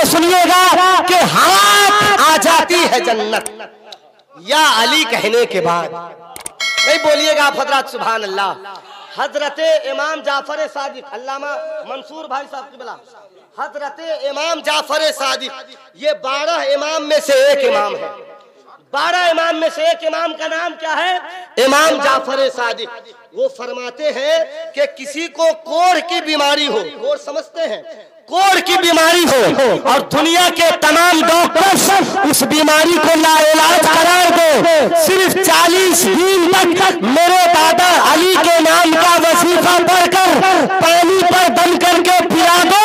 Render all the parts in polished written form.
तो सुनिएगा कि हाथ आ जाती है जन्नत या अली कहने के बाद। नहीं बोलिएगा आप हजरत सुभान अल्लाह। हजरत इमाम जाफर सादिक, अल्लामा मंसूर भाई साहब की बला, हजरत इमाम जाफर सादिक ये 12 इमाम में से एक इमाम है। 12 इमाम में से एक इमाम का नाम क्या है? इमाम जाफर सादिक। वो फरमाते हैं कि किसी को कोढ़ की बीमारी हो, कोढ़ समझते हैं, कोढ़ की बीमारी हो और दुनिया के तमाम डॉक्टर उस बीमारी को लाइलाज करार दो, सिर्फ 40 दिन तक मेरे दादा अली के नाम का वजीफा पढ़कर पानी पर दम करके पिला दो,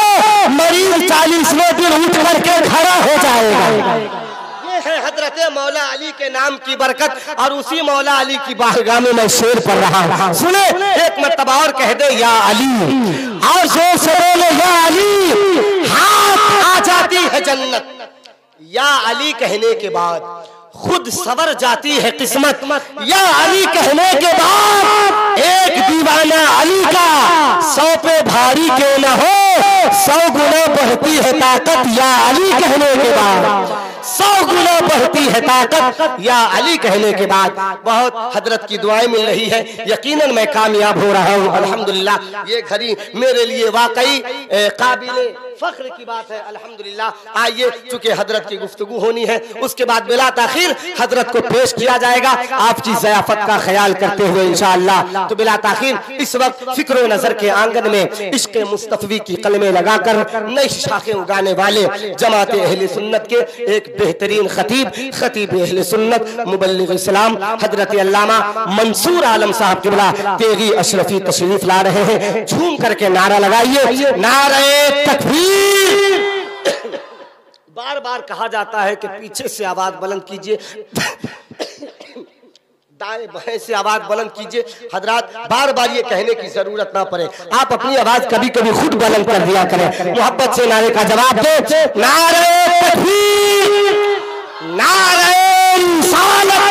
मरीज 40वें दिन उठ करके खड़ा हो जाएगा। है हजरत मौला अली के नाम की बरकत और उसी मौला अली की बारगाह में मैं शेर पढ़ रहा हूं। सुने, एक मर्तबा और कह दे या अली, और जोर से बोले या अली, हाथ आ जाती है जन्नत। या अली कहने के बाद खुद सवर जाती है किस्मत। या अली कहने के बाद एक दीवाना अली का 100 पे भारी क्यों न हो 100 गुना बढ़ती है ताकत। या अली कहने के बाद 100 गुना बढ़ती है ताकत। या अली कहने के बाद बहुत हजरत की दुआएं मिल रही है, यकीनन मैं कामयाब हो रहा हूँ अल्हम्दुलिल्लाह। ये घड़ी मेरे लिए वाकई काबिल फख्र की बात है अल्हम्दुलिल्लाह। आइए, चूंकि हजरत की गुफ्तगू होनी है, उसके बाद बिला ताखीर हजरत को पेश किया जाएगा आपकी ज़याफत का ख्याल करते हुए इंशाअल्लाह। तो बिला ताखीर इस वक्त फिक्र नजर के आंगन में इश्क़ मुस्तफ़ी की कलमें लगाकर नई शाखें उगाने वाले जमात अहले सुन्नत के एक बेहतरीन खतीब अहले सुन्नत मुबल्लिग इस्लाम हजरत अल्लामा मंसूर आलम साहब किबला तेगी अशरफी तशरीफ ला रहे हैं। झूम करके नारा लगाइए, नारे तकबीर। बार बार कहा जाता है कि पीछे से आवाज बुलंद कीजिए, दाएं बाएं से आवाज बुलंद कीजिए। हजरात, बार बार ये कहने की जरूरत ना पड़े, आप अपनी आवाज कभी कभी खुद बुलंद कर दिया करें। मोहब्बत से नारे का जवाब दे, नारे तकबीर, नारे रिसालत,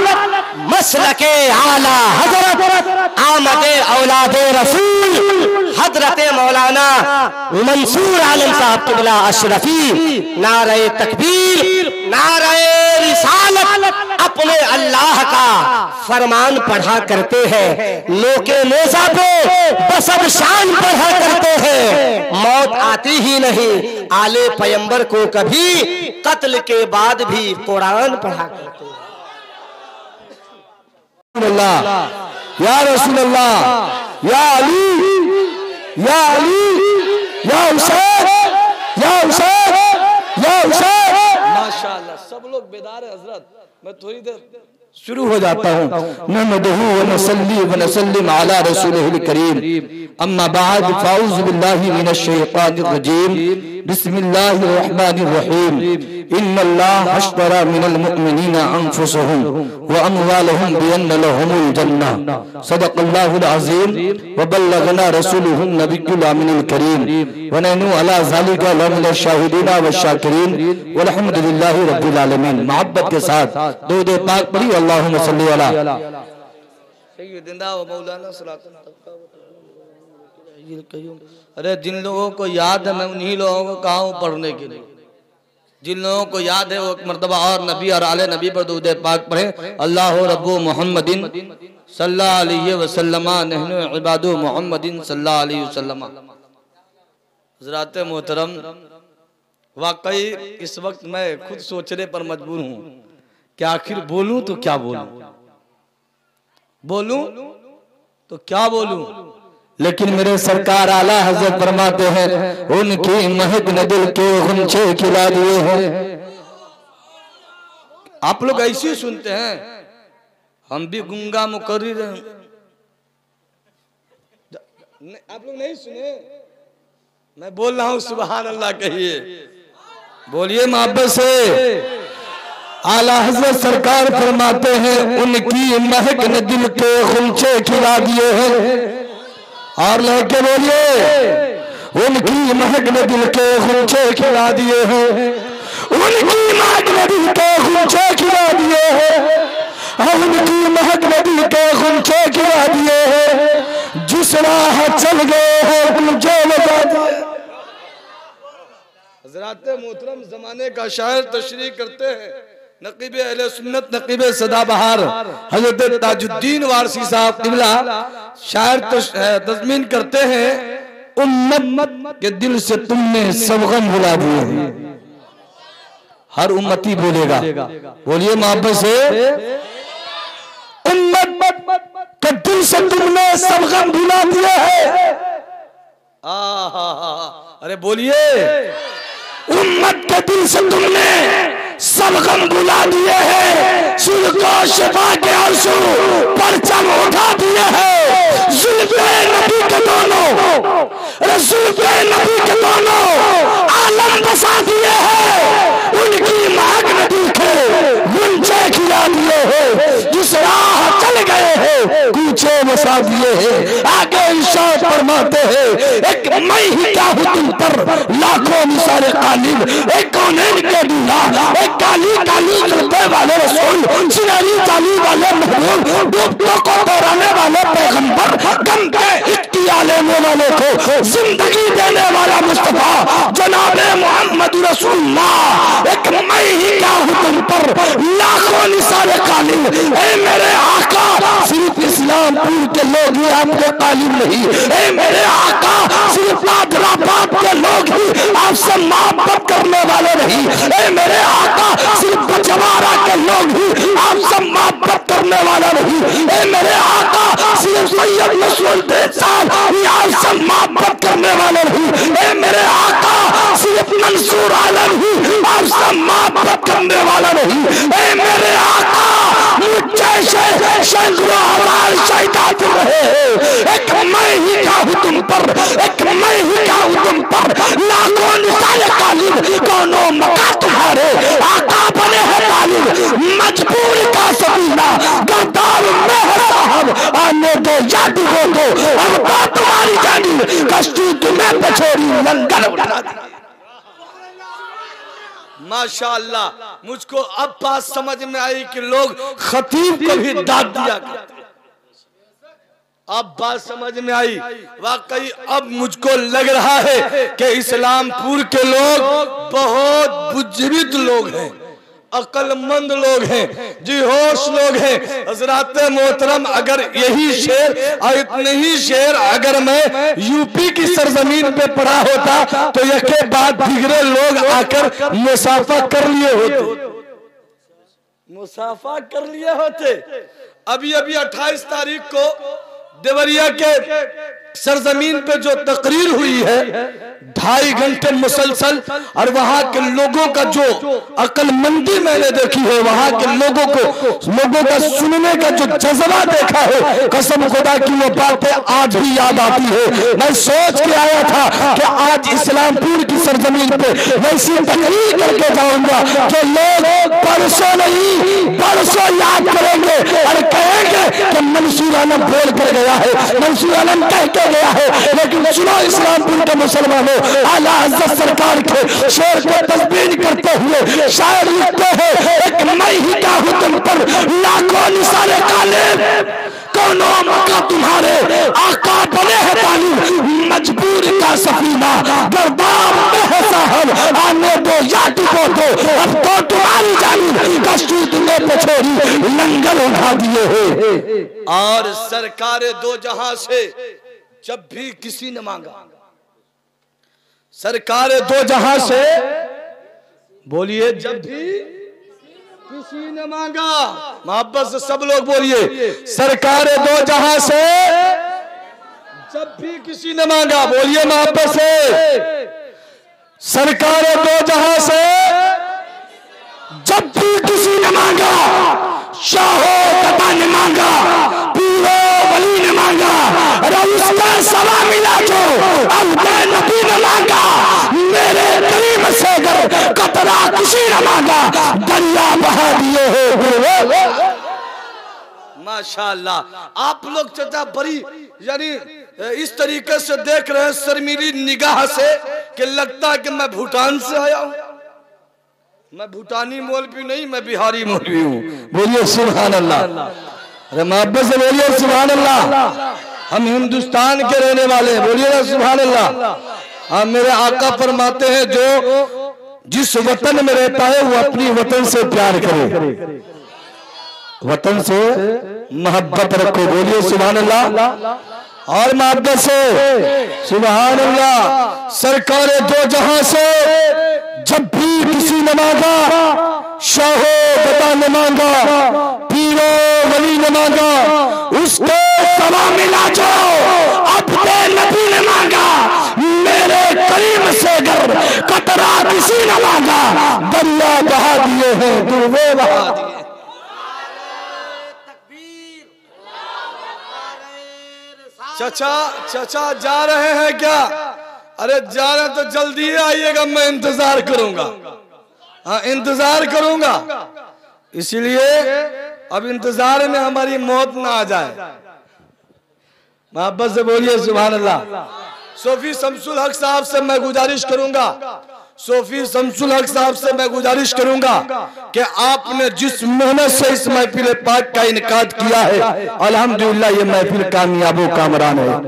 मसलके आला हजरत आमदे औलादे रसूल हजरत मौलाना मंसूर आलम साहब किबला अशरफी। नारे तकबीर, नारे रिसालत, अपने अल्लाह का फरमान पढ़ा करते हैं, लोके नेज़ा पे बसब शान पढ़ा करते हैं, मौत आती ही नहीं आले पैगंबर को कभी, कत्ल के बाद भी कुरान पढ़ा करते हैं। या रसूल अल्लाह, या अली, या अली, या हुसैन, या हुसैन, या हुसैन। माशाअल्लाह, सब लोग बेदार है हजरत। मैं थोड़ी देर शुरू हो जाता हूँ। नहमदुहु व नसल्ली व नसल्लिम अला रसूलिहिल करीम, अम्मा बाद, फ़ाऊज़ु बिल्लाहि मिनश शैतानिर रजीम, बिस्मिल्लाहिर रहमानिर रहीम। इन्नल्लाह अश्तरा मिनल मुअमिनीना अनफुसहुम व अमवालहुम बिअन्ना लहुमुल जन्नह। सदक़ल्लाहुल अज़ीम व बल्लगना रसूलुहुन नबियुल अमीनुल करीम व नहनु अला ज़ालिका लमिनश शाहिदीना व शाकिरीन वल्हम्दुलिल्लाहि रब्बिल आलमीन। मोहब्बत के साथ दुरूद पाक पढ़ी, अल्लाहुम्मा सल्ली अला सय्यिदिना व मौलाना सल्लल्लाहु। अरे जिन लोगों को याद है, मैं उन्हीं लोगों को कहा हूँ पढ़ने के लिए। जिन लोगों को याद है वो एक मर्तबा और नबी और आले नबी पर दुरूद पाक पढ़े। अल्लाह रब्बु मुहम्मदिन सल्लल्लाहु अलैहि वसल्लम, नहनु इबादु मुहम्मदिन सल्लल्लाहु अलैहि वसल्लम। हज़रात मोहतरम, वाकई इस वक्त मैं खुद सोचने पर मजबूर हूँ कि आखिर बोलूं तो क्या बोलूं, बोलूं तो क्या बोलूं। लेकिन मेरे सरकार आला हजरत फरमाते हैं, उनकी महक ने दिल के गुंचे खिला दिए हैं। आप लोग ऐसे सुनते हैं, हम भी गुंगा मुकर्रिर हैं। आप लोग नहीं सुने? मैं बोल रहा हूँ, सुभान अल्लाह कहिए, बोलिए मोहब्बत से। आला हजरत सरकार फरमाते हैं, उनकी महक ने दिल के गुंचे खिला दिए हैं। और लड़के बोलिए, उनकी महक ने दिल के गुंचे खिला दिए हैं, उनकी महक ने दिल के गुंचे खिला दिए हैं, उनकी महक ने दिल के गुंचे खिला दिए हैं। जिस राह चल गए हैं गुंजे लगा दिए। हज़रात मोहतरम ज़माने का शायर तशरीह करते हैं, नक़ीब अहले सुन्नत नक़ीब सदाबहार हज़रत ताजुद्दीन वारसी साहब क़िबला शायर तज़मीन करते हैं, उम्मत के दिल से तुमने सब गम भुला दिए हैं। हर उम्मती बोलेगा, बोलिए मोहब्बत से, उम्मत के दिल से तुमने सब गम भुला दिए हैं। अरे बोलिए, उम्मत के दिल से तुमने सब गम भुला दिए हैं। सुल्को शिफा के आंसू परचम उठा दिए हैं। जुल्फ़े नबी के दोनों, जुल्फ़े नबी के दोनों आलम बसा दिए हैं। उनकी महक नबी के गुंजे खिला दिए हैं। जिस राह चल गए हैं कूचे बसा दिए हैं। आगे इरशाद फरमाते हैं, एक मैं ही क्या हूँ तुम पर लाखों निसारे कालिब, एक कौनैन के दूल्हा, एक काली काली करते वाले रसूल, सिनारी चाली वाले महबूब, डूबतों को तोड़ने वाले पैगंबर, गम के इख्तियार लेने वाले को जिंदगी देने वाला मुस्तफा जनाबे मोहम्मद रसूलुल्लाह। एक मैं ही क्या हूँ तुम पर लाखों निसारे कालिब, ऐ मेरे आका सिर्फ इस्लामपुर के लोग ही आपके कालिब नहीं, ऐ मेरे आका सिर्फ आदराबाद के लोग ही आपसे मोहब्बत करने वाले नहीं, ऐ मेरे आका सिर्फ बचवारा के लोग ही आपसे मोहब्बत करने वाला नहीं, ऐ मेरे आका सिर्फ सैयद नसरुद्दीन साहब आपसे मोहब्बत करने वाले नहीं, ऐ मेरे आका सिर्फ मंसूर आलम ही आपसे मोहब्बत करने वाला नहीं, ऐ मेरे आका मुझे सैकड़ों हजार शहीदात रहे हैं। एक मैं ही क्या हूँ तुम पर, एक मैं ही क्या हूँ तुम पर लाखों निसारे कालिब, दोनों मका तुम्हारे आका बने हैं तालिब। मजबूर का सफीना गर्दार में है साहब, आने दो या डूबो दो, अब तो तुम्हारी जानी कश्ती तुम्हें पछोड़ी लंगर उठा दी। माशाअल्लाह, मुझको अब बात समझ में आई कि लोग खतीब को भी दाद दिया करते। अब बात समझ में आई, वाकई अब मुझको लग रहा है कि इस्लामपुर के लोग बहुत बुजुर्ग लोग हैं, अक्लमंद लोग हैं, जी होश लोग हैं। हज़रात मोहतरम, अगर यही शेर और इतने ही शेर अगर मैं यूपी की सरजमीन पे पढ़ा होता तो यके बाद दिगरे लोग आकर मुसाफा कर लिए होते, मुसाफा कर लिए होते। अभी अभी 28 तारीख को देवरिया के सरजमीन पे जो तकरीर हुई है 2.5 घंटे मुसलसल, और वहां के लोगों का जो अक्लमंदी मैंने देखी है, वहां के लोगों का सुनने का जो जज्बा देखा है, कसम खुदा की वो बातें आज भी याद आती है। मैं सोच के आया था कि आज इस्लामपुर की सरजमीन पे वैसी तकरीर करके जाऊंगा कि लोग परसों नहीं बरसों याद करेंगे और कहेंगे कि मंसूर आलम बोल कर गया है, मंसूर आलम कह के गया है। लेकिन सुनो इस्लामपुर के मुसलमानों, आला हज़रत सरकार के शेर को तस्बीह करते हुए शायर लिखते हैं, एक मैं ही क्या हूँ तुम पर लाखों निसारे कालिब, कौनो मका तुम्हारे आका बने हैं तालिब। मजबूर का सफीना गर्दार में है साहब, आने दो या डूबो दो, अब तो तुम्हारी जानी कश्ती तुम्हें पछोड़ी लंगर उठा दिए हैं। और सरकार दो जहां से जब भी किसी ने मांगा, सरकार दो जहां से, बोलिए, जब भी किसी ने मांगा, मोहब्बत से सब लोग बोलिए, सरकार दो जहां से जब भी किसी ने मांगा, बोलिए मोहब्बत से, सरकार दो जहां से जब भी किसी ने मांगा, शाहो तबा ने मांगा, पीरो वली ने मांगा, उसका सवा मिला जो अब नबी ने मांगा, मेरे करीम से अगर कतरा किसी ने मांगा, दरिया बहा दिए हो। माशाअल्लाह, आप लोग चाचा बड़ी यानी इस तरीके से देख रहे हैं शर्मीली निगाह से कि लगता है कि मैं भूटान से आया हूं। मैं भूटानी मौलवी नहीं, मैं बिहारी मौलवी हूँ। बोलिए सुभान अल्लाह, अरे मोहब्बत से बोलिए सुभान अल्लाह। हम हिंदुस्तान के रहने वाले, बोलिए ना सुभान अल्लाह। हाँ, मेरे आका फरमाते हैं जो जिस वतन में रहता है वो अपनी वतन से प्यार करे, वतन से मोहब्बत रखो। बोलिए सुभान अल्लाह और मोहब्बत से सुभान अल्लाह। सरकार दो जहां से जब भी किसी ने मांगा, शाहो बता ने मांगा, पीरो वली ने मांगा, उसको सवा मिला जो अपने नबी ने मांगा। मेरे करीम से अगर कतरा किसी ने मांगा, दरिया बहा दिए हैं, दुर्वे बहा दिए। चचा जा रहे हैं क्या? अरे जा रहे तो जल्दी आइएगा, मैं इंतजार करूंगा। हाँ इंतजार करूंगा, इसलिए अब इंतजार में हमारी मौत ना आ जाए। मोहब्बत से बोलिए सुभान अल्लाह। सोफी शमसुल हक साहब से मैं गुजारिश करूंगा, सोफी शमसुल हक साहब से मैं गुजारिश करूंगा कि आपने जिस मेहनत से इस महफिल पाक का इनकाद किया है, अल्हम्दुलिल्लाह ये महफिल कामयाबो कामरान है।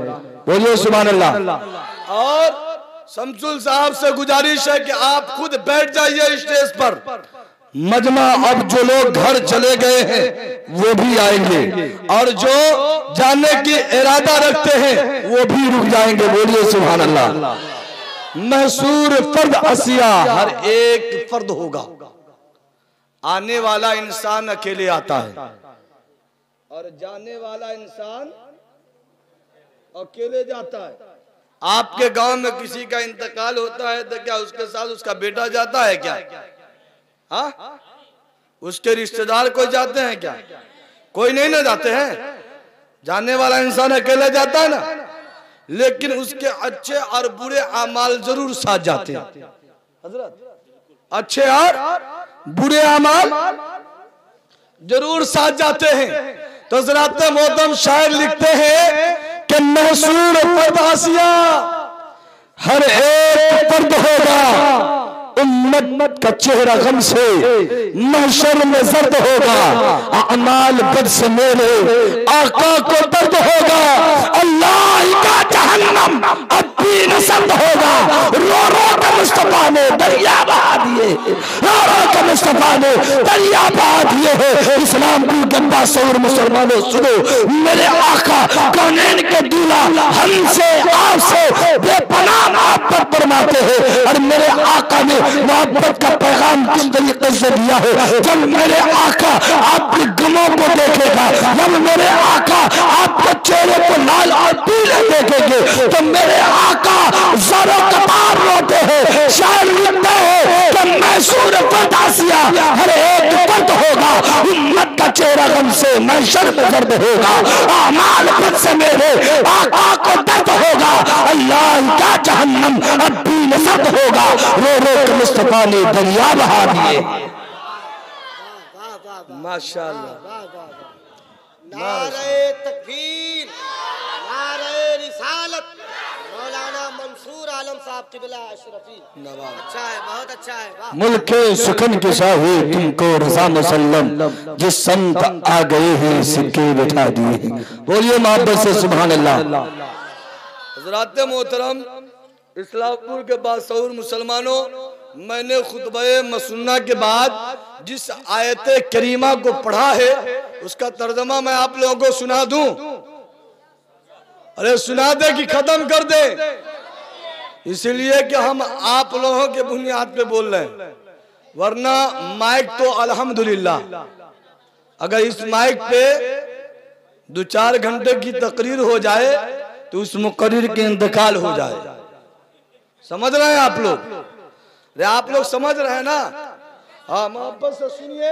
बोलिए सुभान अल्लाह। और शमसुल साहब से गुजारिश है कि आप खुद बैठ जाइए स्टेज पर। मजमा अब जो लोग घर चले गए हैं वो भी आएंगे, और जो जाने की इरादा रखते हैं वो भी रुक जाएंगे। बोलिए सुभान अल्लाह। महसूर फर्द असिया, हर एक फर्द होगा। आने वाला इंसान अकेले आता है और जाने वाला इंसान अकेले जाता है। आपके गांव में किसी का इंतकाल होता है तो क्या उसके साथ उसका बेटा जाता है क्या? हाँ, उसके रिश्तेदार कोई जाते हैं क्या? कोई नहीं ना जाते हैं। जाने वाला इंसान अकेले जाता है ना, लेकिन उसके अच्छे और बुरे अमाल जरूर साथ जाते हैं। अच्छे और बुरे अमाल जरूर साथ जाते हैं। तो हज़रात मोहतरम शायर लिखते हैं कि महसूर फर्द आसिया, हर एक फर्द होगा उम्मत का चेहरा गम से, महशर में जर्द होगा अमाल बद से मेरे आका को दर्द होगा। अल्लाह का जहन्नम अब भी न सर्द होगा। रो रो के मुस्तफा ने दरिया बहा दिए, रो रो के मुस्तफा ने दरिया बहा दिए हैं। इस्लाम की गंदा शऊर मुसलमानों सुनो, मेरे आका कौनैन के दूल्हा हमसे आपसे बेपनाह मोहब्बत फरमाते हैं। और मेरे आका ने मोहब्बत का पैगाम किस तरीके से दिया है। जब मेरे आका आपके गमों को देखेगा, जब मेरे आका आपके चेहरे को लाल और पीले देखेंगे, तो मेरे आका ज़रो कतार रोते हैं। शायर लिखते हैं कि महसूर फर्द आसिया, हर एक फर्द होगा उम्मत का चेहरा गम से, महशर में दर्द होगा अमाल बद से मेरे आका को दर्द होगा। अल्लाह का जहन्नम अब भी न सर्द होगा। रो रो के मुस्तफा ने दरिया बहा दिए। माशाअल्लाह। नारे तकबीर, नारे रिसालत, मौलाना मंसूर आलम साहब क़िबला अशरफी। अच्छा है, बहुत अच्छा है। वाह। मुल्के सुखन के शाहे तुमको रज़ा मुसल्लम, जिस संत आ गए हैं सिक्के बिठा दिए। बोलिए मोहब्बत से सुभान अल्लाह। हज़रात मोहतरम, इस्लामपुर के बाशऊर मुसलमानों, मैंने खुतबे मसन्ना के बाद जिस आयत करीमा को पढ़ा है उसका तर्जमा मैं आप लोगों को सुना दूं। अरे सुना दे कि खत्म कर दे, इसलिए कि हम आप लोगों के बुनियाद पे बोल रहे हैं, वरना माइक तो अल्हम्दुलिल्लाह, अगर इस माइक पे 2-4 घंटे की तकरीर हो जाए तो उस मुकर्रिर के इंतकाल हो जाए। समझ रहे हैं आप लोग? आप लोग समझ रहे हैं ना? हाँ, मोहब्बत से सुनिए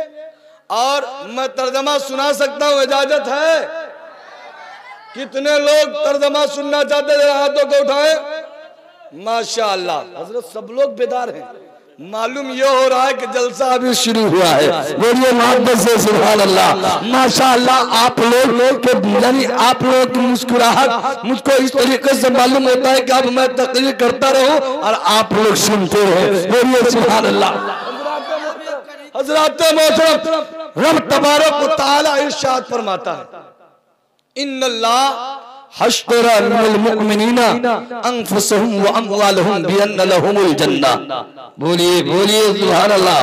और मैं तर्जमा सुना सकता हूँ, इजाजत है? कितने लोग तर्जमा सुनना चाहते हैं? हाथों को उठाएं। माशाअल्लाह, हजरत सब लोग बेदार हैं। मालूम ये हो रहा है कि जलसा अभी शुरू हुआ है। बोलिए मोहब्बत से सुभान अल्लाह। माशाअल्लाह, आप लोग के यानी आप लोगों की मुस्कुराहट मुझको इस तरीके से मालूम होता है कि अब मैं तकरीर करता रहूं और आप लोग सुनते हैं। बोलिए सुभान अल्लाह। हज़रात मोहतरम, रब तबारक व तआला इरशाद फरमाता है, इन्नल्लाह हश्तरा मिनल मुमिनीना अनफुसहुम व अमवालहुम बिअन्न लहुमुल जन्नह। बोलिए बोलिए सुभान अल्लाह।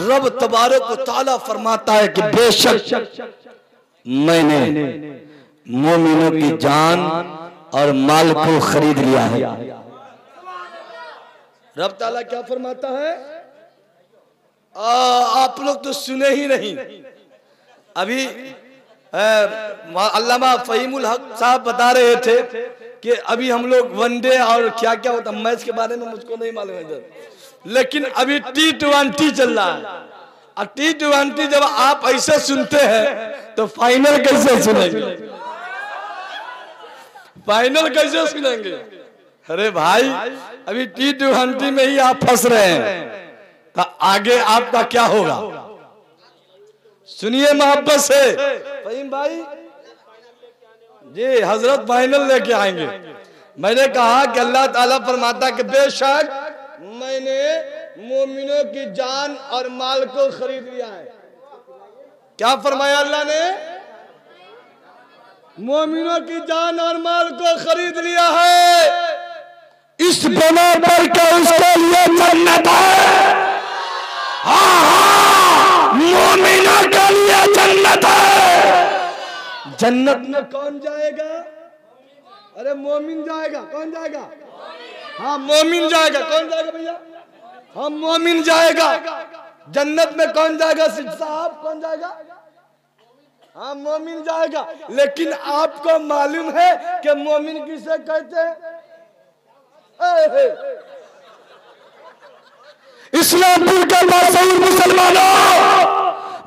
रब तबारक व तआला फरमाता है कि बेशक मैंने मोमिनों की जान और माल को खरीद लिया है। रब ताला क्या फरमाता है? आप लोग तो सुने ही नहीं। अभी अल्लामा फहीमुल हक साहब बता रहे थे कि अभी हम लोग वनडे और क्या क्या होता मैच के बारे में मुझको नहीं मालूम है, लेकिन अभी T20 चल रहा है। और T20 जब आप ऐसे सुनते हैं तो फाइनल कैसे सुनेंगे? फाइनल कैसे सुनेंगे? अरे भाई अभी T20 में ही आप फंस रहे हैं, तो आगे आपका क्या होगा? सुनिए मोहब्बत से फहीम भाई जी, हजरत फाइनल लेके आएंगे। मैंने कहा कि अल्लाह ताला फरमाता कि बेशक मैंने मोमिनों की जान और माल को खरीद लिया है। क्या फरमाया अल्लाह ने? मोमिनों की जान और माल को खरीद लिया है। इस बना पर क्या उसके लिए जन्नत है? मोमिनों के लिए जन्नत है। जन्नत में कौन जाएगा? अरे मोमिन जाएगा। कौन जाएगा? हाँ मोमिन जाएगा। कौन जाएगा भैया? हाँ मोमिन जाएगा। जन्नत में कौन जाएगा साहब? कौन जाएगा? हाँ मोमिन जाएगा। लेकिन आपको मालूम है कि मोमिन किसे कहते हैं? इस्लामपुर के मशहूर मुसलमानों,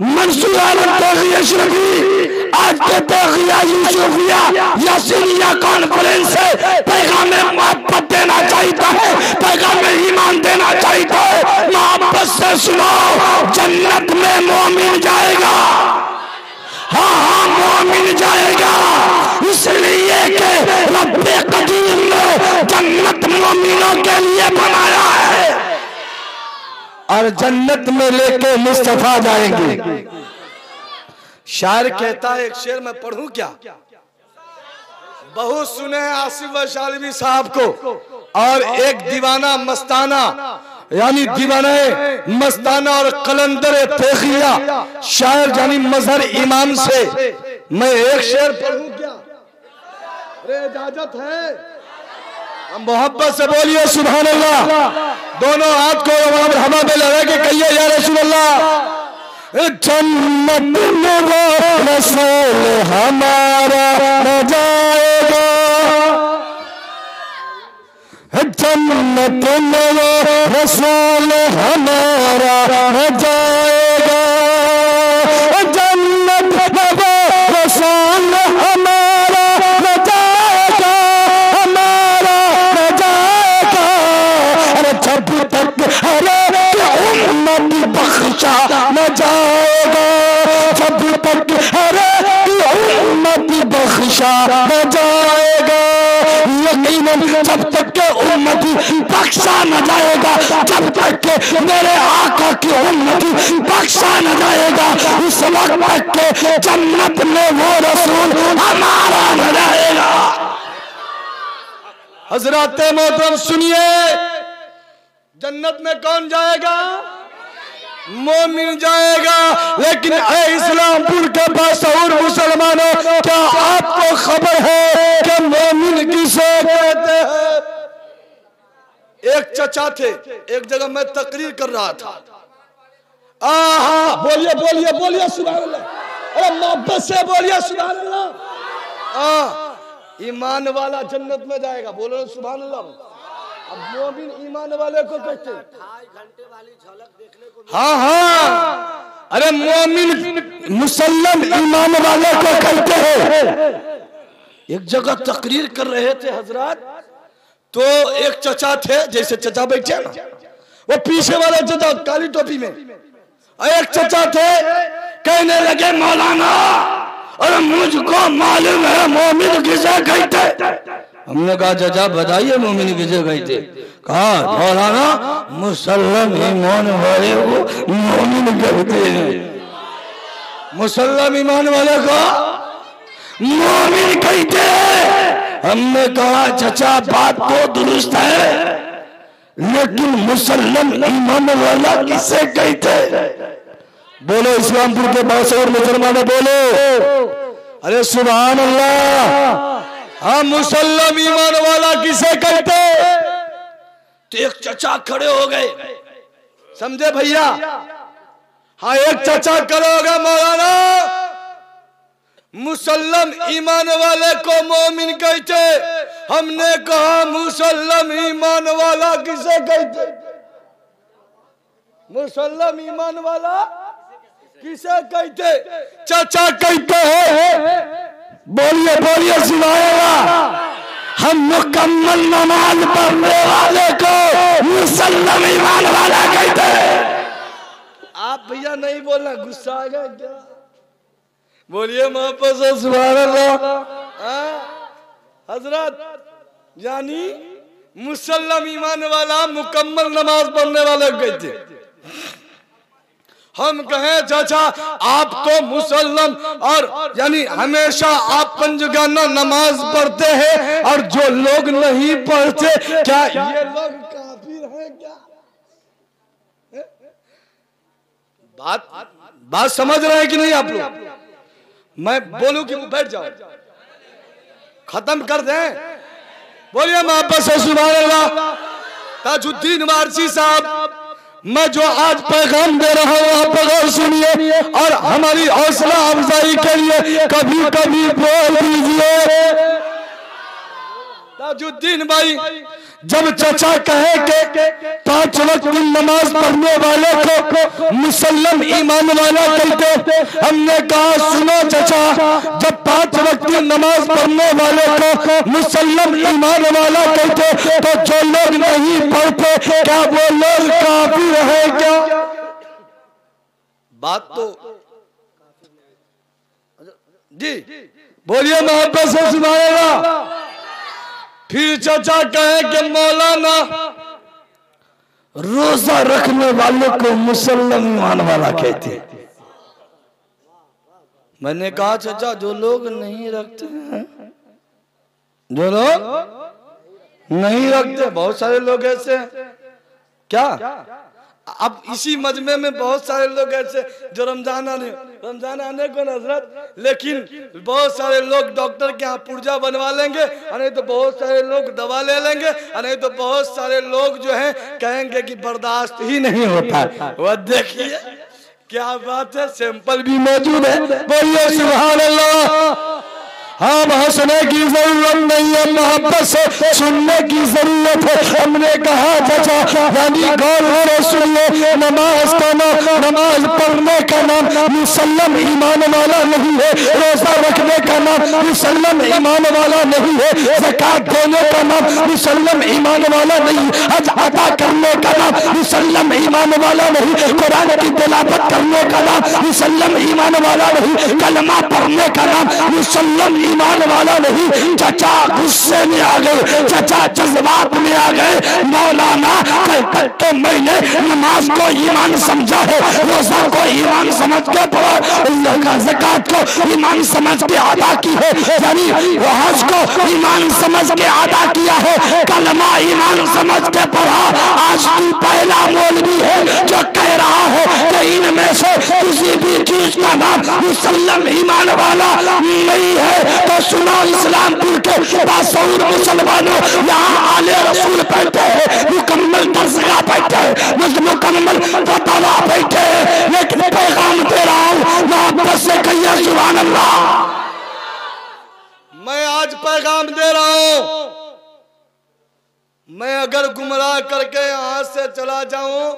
मंसूर आलम तौहीद अशरफी आज के तौहीद यूसुफिया यासीनिया कॉन्फ्रेंस से पैगाम मोहब्बत देना चाहता है, पैगाम ईमान देना चाहता है। मोहब्बत से सुनो, जन्नत में मोमिन जाएगा। हाँ हाँ मोमिन जाएगा, इसलिए कि रब्बे कदीर ने जन्नत मोमिनों के लिए बनाया है और जन्नत में लेके मुस्तफा जाएंगे। शायर कहता है, एक शेर में पढ़ूं क्या? बहुत सुने हैं आसिफ वैशाली साहब को, और एक दीवाना मस्ताना यानी दीवाने मस्ताना और कलंदर तेखिया शायर यानी मजहर इमाम से मैं एक शेर पढ़ूं क्या? अरे इजाजत है? हम मोहब्बत से बोलिए सुभान अल्लाह। दोनों हाथ को हवा में लगा के कहिए या रसूल अल्लाह। जन्नत में वो रसूल हमारा न जाएगा, जन्नत में वो रसूल हमारा न जाएगा, जन्नत में वो रसूल हमारा न जाएगा, हमारा न जाएगा। अरे जब तक हरे उम्मत बख्शा न जाएगा, जब तक हरे उम्मत बख्शा न जाएगा। यकीनन जब तक के उम्मत बख्शा न जाएगा, जब तक के मेरे आका की उम्मत बख्शा न जाएगा, उस वक्त तक के जन्नत में वो रसूल हमारा न जाएगा। हजरत मोहतरम सुनिए, जन्नत में कौन जाएगा? मोमिन जाएगा। लेकिन ऐ इस्लामपुर के मशहूर मुसलमानों, क्या आपको खबर है कि मोमिन किसे कहते हैं? एक चचा थे, एक जगह मैं तकरीर कर रहा था। बोलिए बोलिए बोलिए सुभान अल्लाह। अरे मोहब्बत से बोलिए सुभान अल्लाह। ईमान वाला जन्नत में जाएगा, बोलो सुभान अल्लाह। अब मोमिन ईमान वाले को कहते हैं। हाँ हाँ, अरे मोमिन मुसल्लम ईमान वाले को कहते हैं। एक जगह तकरीर कर रहे थे हजरत, तो एक चचा थे, जैसे चचा बैठे ना, वो पीछे वाला चचा काली टोपी में, एक चचा थे, कहने लगे मौलाना और मुझको मालूम है मोमिन किसे कहते। हमने कहा चाचा बताइए मोमिन किसे कहते। कहा मौलाना मुसल्लम ईमान वाले को मोमिन कहते हैं। मुसल्लम ईमान वाले को मोमिन कहते हैं। हमने कहा चचा बात तो दुरुस्त है, लेकिन मुसल्लम ईमान वाला किसे कहते हैं? बोलो इस्लामपुर के बासौर मुसलमान बोलो, अरे सुभान अल्लाह। हाँ, मुसल्लम ईमान वाला किसे कहते? तो एक चचा खड़े हो गए, समझे भैया? हाँ, एक चचा खड़े हो गए, मौलाना मुसल्लम ईमान वाले को मोमिन कहते। हमने कहा मुसल्लम ईमान वाला किसे कहते? मुसल्लम ईमान वाला किसे कहते? चचा कहते हैं, बोलिए बोलिए सुनाएगा, हम मुकम्मल नमाज पढ़ने वाले को मुसल्लम ईमान वाला कहते हैं। आप भैया नहीं बोलना, गुस्सा आ गया क्या? बोलिए मोहब्बत से सुभान अल्लाह। हजरत यानी मुसल्लम ईमान वाला मुकम्मल नमाज पढ़ने वाले कहते। हम कहें चाचा आप तो मुसल्लम और यानी हमेशा आप पंजगाना नमाज पढ़ते हैं, और जो लोग नहीं पढ़ते क्या ये लोग काफिर हैं क्या? बात समझ रहे हैं कि नहीं आप लोग? मैं बोलूं कि बैठ जाओ, खत्म कर दें? बोलिए मोहब्बत से सुभान अल्लाह। ताजुद्दीन वारसी साहब, मैं जो आज पैगाम दे रहा हूँ आप गौर सुनिए, और हमारी हौसला अफजाई के लिए कभी कभी बोल दीजिए। ताजुद्दीन भाई, जब चचा कहे कि 5 वक्त की नमाज पढ़ने वाले को मुसल्लम ईमान वाला कहते, हमने कहा सुनो चचा, जब 5 वक्त की नमाज पढ़ने वाले को मुसल्लम ईमान वाला कहते, तो जो लोग नहीं पढ़ते क्या वो लोग काफिर है क्या? बात तो जी बोलिए मोहब्बत से सुनाएगा। फिर चचा कहे कि मौलाना रोजा रखने वाले को मुसल्लम ईमान वाला कहते हैं। मैंने कहा चचा जो लोग नहीं रखते हैं, जो लोग नहीं रखते, बहुत सारे लोग ऐसे हैं क्या? अब इसी मजमे में बहुत सारे लोग ऐसे जो रमजान आने को नजरत, लेकिन बहुत सारे लोग डॉक्टर के यहाँ पुर्जा बनवा लेंगे, नहीं तो बहुत सारे लोग दवा ले लेंगे, नहीं तो बहुत सारे लोग जो हैं कहेंगे कि बर्दाश्त ही नहीं होता। वह देखिए क्या बात है, सैंपल भी मौजूद है। बोलिए सुभान अल्लाह। हाँ, हंसने की जरूरत नहीं है, मोहब्बत से सुनने की जरूरत है। हमने कहा चाचा यानी गौर से सुनिए, नमाज का नाम, नमाज पढ़ने का नाम मुसल्लम ईमान वाला नहीं है, रोजा रखने का नाम मुसल्लम ईमान वाला नहीं है, ज़कात देने का नाम मुसल्लम ईमान वाला नहीं, हज अदा करने का नाम मुसल्लम ईमान वाला नहीं, कुरान की तिलावत करने का नाम मुसल्लम ईमान वाला नहीं, कलमा पढ़ने का नाम मुसल्लम ईमान वाला नहीं। चचा गुस्से में आ गए, चचा जज्बात में आ गए। मौलाना कल तो मैंने नमाज को ईमान समझा है, रोजा को ईमान समझ के पढ़ा, ज़कात को ईमान समझ के अदा की है, यानी हज को ईमान समझ के अदा किया है, कलमा ईमान समझ के पढ़ा। आज तू पहला मौलवी है जो कह रहा है कि इनमें से किसी भी चीज का नाम मुसल्लम ईमान वाला नहीं है। तो सुनो इस्लामपुर के बासौर मुसलमानों, यहाँ आले रसूल बैठे हैं, मुकम्मल दर्शगा बैठे हैं, मुकम्मल फतवा बैठे हैं, लेकिन पैगाम दे रहा हूँ मोहब्बत से कहिए सुभान अल्लाह। मैं आज पैगाम दे रहा हूँ, मैं अगर गुमराह करके यहाँ से चला जाऊं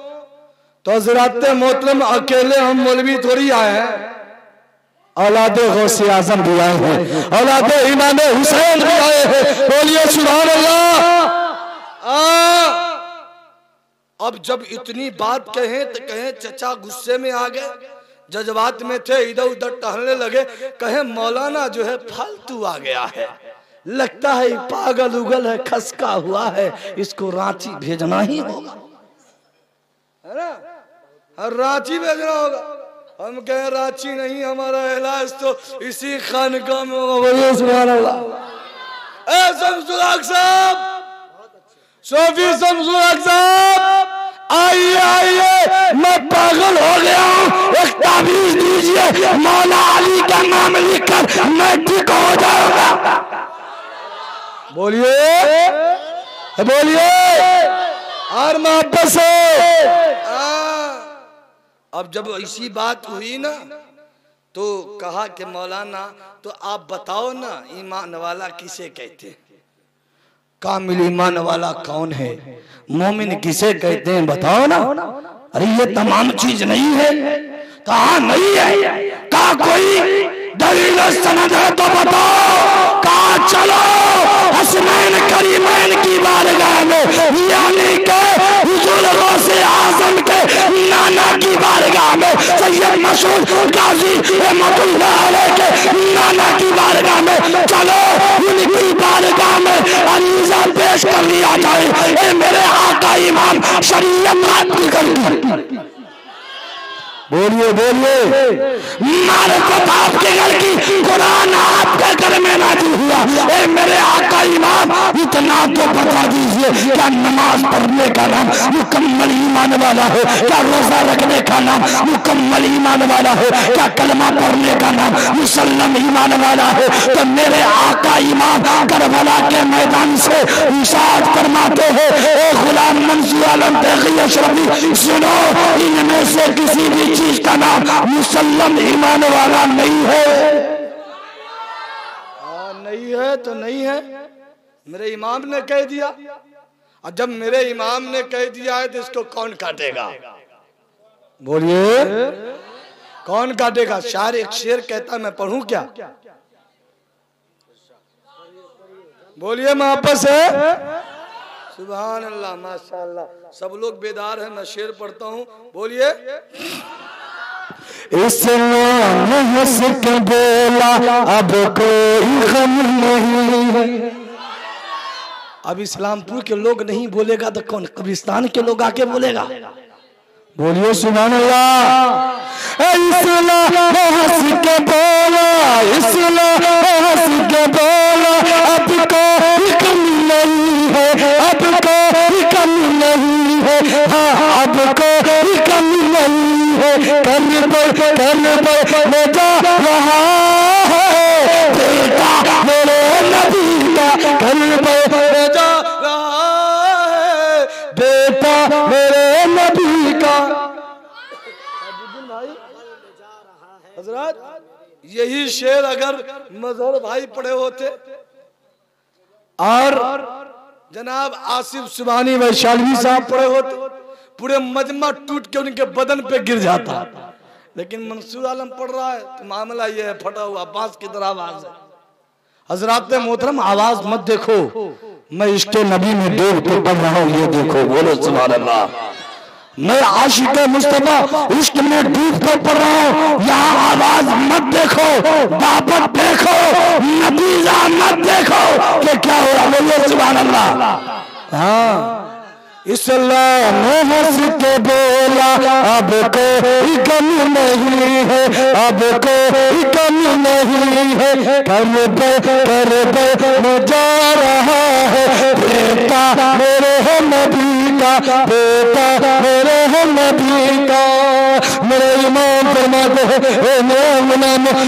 तो हज़रात मोहतरम अकेले हम मौलवी थोड़ी आए हैं, औलादे गौसे आजम भी आए हैं, औलादे इमाम हुसैन भी आए हैं। बोलिए सुभान अल्लाह। अब जब इतनी बात कहें तो कहें चचा गुस्से में आ गए, जज्बात में थे, इधर उधर टहलने लगे, कहे मौलाना जो है फालतू आ गया है, लगता है पागल उगल है, खसका हुआ है, इसको रांची भेजना ही होगा, है ना? रांची भेजना होगा। हम कहें रांची नहीं, हमारा इलाज तो इसी खानका में होगा। सुभान अल्लाह। ए शमसुल हक साहब, सोफी शमसुल हक साहब, आइए आइए, मैं पागल हो गया हूँ, एक ताबीज दीजिए, मौला अली का नाम लिखकर मैं ठीक हो जाऊंगा। बोलिए बोलिए, और मोहब्बत से। अब जब ऐसी बात हुई ना तो कहा कि मौलाना तो आप बताओ ना, ईमान वाला किसे कहते हैं? कामिल ईमान वाला कौन है? मोमिन किसे कहते हैं बताओ ना। अरे ये तमाम चीज नहीं है। कहा नहीं है? कहा कोई दलील सनद है तो बताओ। कहा चलो हसनैन करीमैन की बारगाह में, यानी के हुजूर गौसे आज़म के नाना की बारगाह में, सैयद मसूद गाजी रहमतुल्लाह अलैह के नाना की बारगाह में चलो, उनकी बारगाह में अरीज़ा पेश कर लिया जाए। ए मेरे आका इमाम शरीयत हासिल कर। बोलिए बोलिए, मारिफत आपके घर की, कुरान आपके घर में नाज़िल हुआ। ए मेरे आका इमाम इतना तो बता दीजिए, क्या नमाज पढ़ने का नाम मुकम्मल ईमान वाला है? क्या रोजा रखने का नाम मुकम्मल ईमान वाला है? क्या कलमा पढ़ने का नाम मुसल्लम ईमान वाला है? तो मेरे आका इमाम करबला के मैदान से इरशाद फरमाते हैं, ए गुलाम मंसूर आलम तकी अशरफी, सुनो, इनमें से किसी भी चीज का नाम मुसल्लम ईमान वाला नहीं है। नहीं है तो नहीं है, मेरे इमाम ने कह दिया। और जब मेरे इमाम ने कह दिया है तो इसको कौन काटेगा? बोलिए कौन काटेगा? शायर एक शेर कहता है, मैं पढ़ूं क्या? बोलिए मोहब्बत से। सुभान अल्लाह, माशाअल्लाह, सब लोग बेदार हैं, मैं शेर पढ़ता हूँ। बोलिए। इस्लाम हंस के बोला अब कोई गम नहीं है। अब इस्लामपुर के लोग नहीं बोलेगा तो कौन? कब्रिस्तान के लोग आके बोलेगा। बोलिए सुभान अल्लाह। इस्लाम हंस के बोला, इस्लाम हंस के बोला अब कोई कमी नहीं है, अब कोई कमी नहीं है, हाँ अब कोई कमी नहीं है। कर में जा रहा है बेटा मेरे नबी का, कर में जा रहा है बेटा मेरे नबी का। हजरत यही शेर अगर मजहर भाई पढ़े होते और जनाब आसिफ सुभानी वैशाली साहब पढ़े होते, पूरे मजमा टूट के उनके बदन पे गिर जाता। लेकिन मंसूर आलम पढ़ रहा है तो मामला ये है, फटा हुआ बांस की तरह आवाज है। हजरात मोहतरम, आवाज मत देखो, मैं इसके नबी में डूब के पढ़ रहा हूँ, ये देखो। बोलो सुभान अल्लाह। मैं आशिक मुस्तफा इश्क में डूब कर पढ़ रहा हूँ। यहाँ आवाज मत देखो, दावत देखो, नतीजा मत देखो कि क्या हो रहा। बोलो सुभान अल्लाह। हाँ, इस्लाम हंस के बोला अब कोई गम नहीं है, अब कोई गम नहीं है। कर में जा रहा है बेटा मेरे नबी का, बेटा मेरे नबी का। मेरे इमाम फरमाते हैं,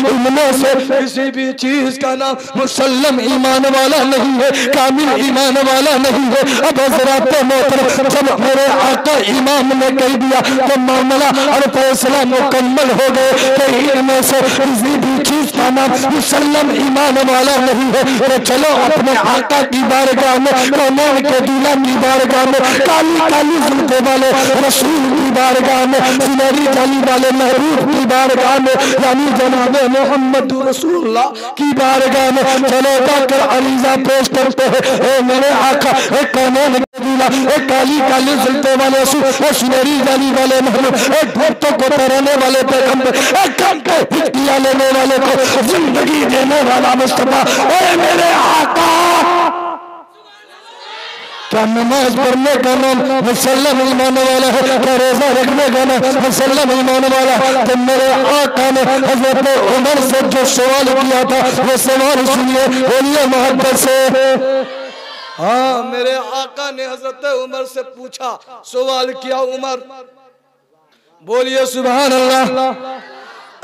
इनमें से किसी भी चीज का नाम मुसल्लम ईमान वाला नहीं है, कामिल ईमान वाला नहीं है। अब हज़रात मोहतरम, जब मेरे आका इमाम ने कह दिया तो मामला और फैसला मुकम्मल हो गए कि इनमें से किसी भी चीज का नाम मुसल्लम ईमान वाला नहीं है। तो चलो अपने आका की बारगाह में, कौनैन के दूल्हा की बारगाह में, काली काली जुल्फे वाले रसूल की बारगाह में, सुनहरी जाली वाले महबूब की बारगाह में, यानी जनाब मोहम्मद रसूलुल्लाह की बारगाह में चलो जाकर अरीज़ा पेश करते हैं। ए मेरे आका, ए कौनैन के दूल्हा, ए काली काली जुल्फे वाले रसूल, ए सुनहरी जाली वाले महबूब, ए भक्तों को तराने वाले पैगंबर, ए कम पे हिचकियां लेने वाले को जिंदगी देने वाला मुस्तफा, ए मेरे आका क्या नमाज पढ़ने का नाम मुसल्लम ईमान वाला है? क्या रोजा रखने का नाम मुसल्लम ईमान वाला है? तो मेरे आका ने हजरत उमर से जो सवाल किया था वो सवाल सुनिए, बोलिए मोहब्बत से। हाँ, मेरे आका ने हजरत उमर से पूछा, सवाल किया। उमर बोलिए सुभान अल्लाह।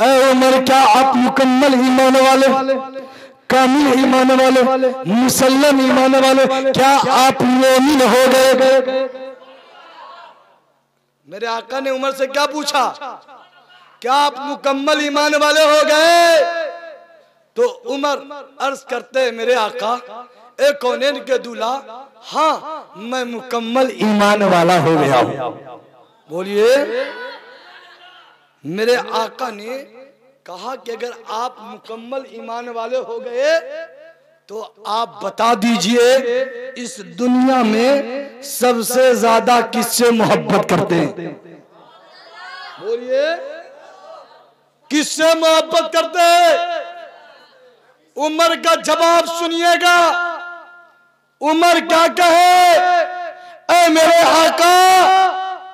ऐ उमर, क्या आप मुकम्मल ईमान वाले, कामिल ईमान वाले, मुसल्लम ईमान वाले, क्या आप मोमिन हो गए? मेरे आका ने उमर से क्या पूछा? क्या आप मुकम्मल ईमान वाले हो गए? तो उमर अर्ज करते, मेरे आका ए कौनैन के दूल्हा, हाँ मैं मुकम्मल ईमान वाला हो गया हूं। बोलिए। मेरे आका ने कहा कि अगर आप मुकम्मल ईमान वाले हो गए तो आप बता दीजिए इस दुनिया में सबसे ज्यादा किससे मोहब्बत करते हैं? बोलिए, किससे मोहब्बत करते हैं? उमर का जवाब सुनिएगा। उमर क्या कहे? ऐ मेरे आका,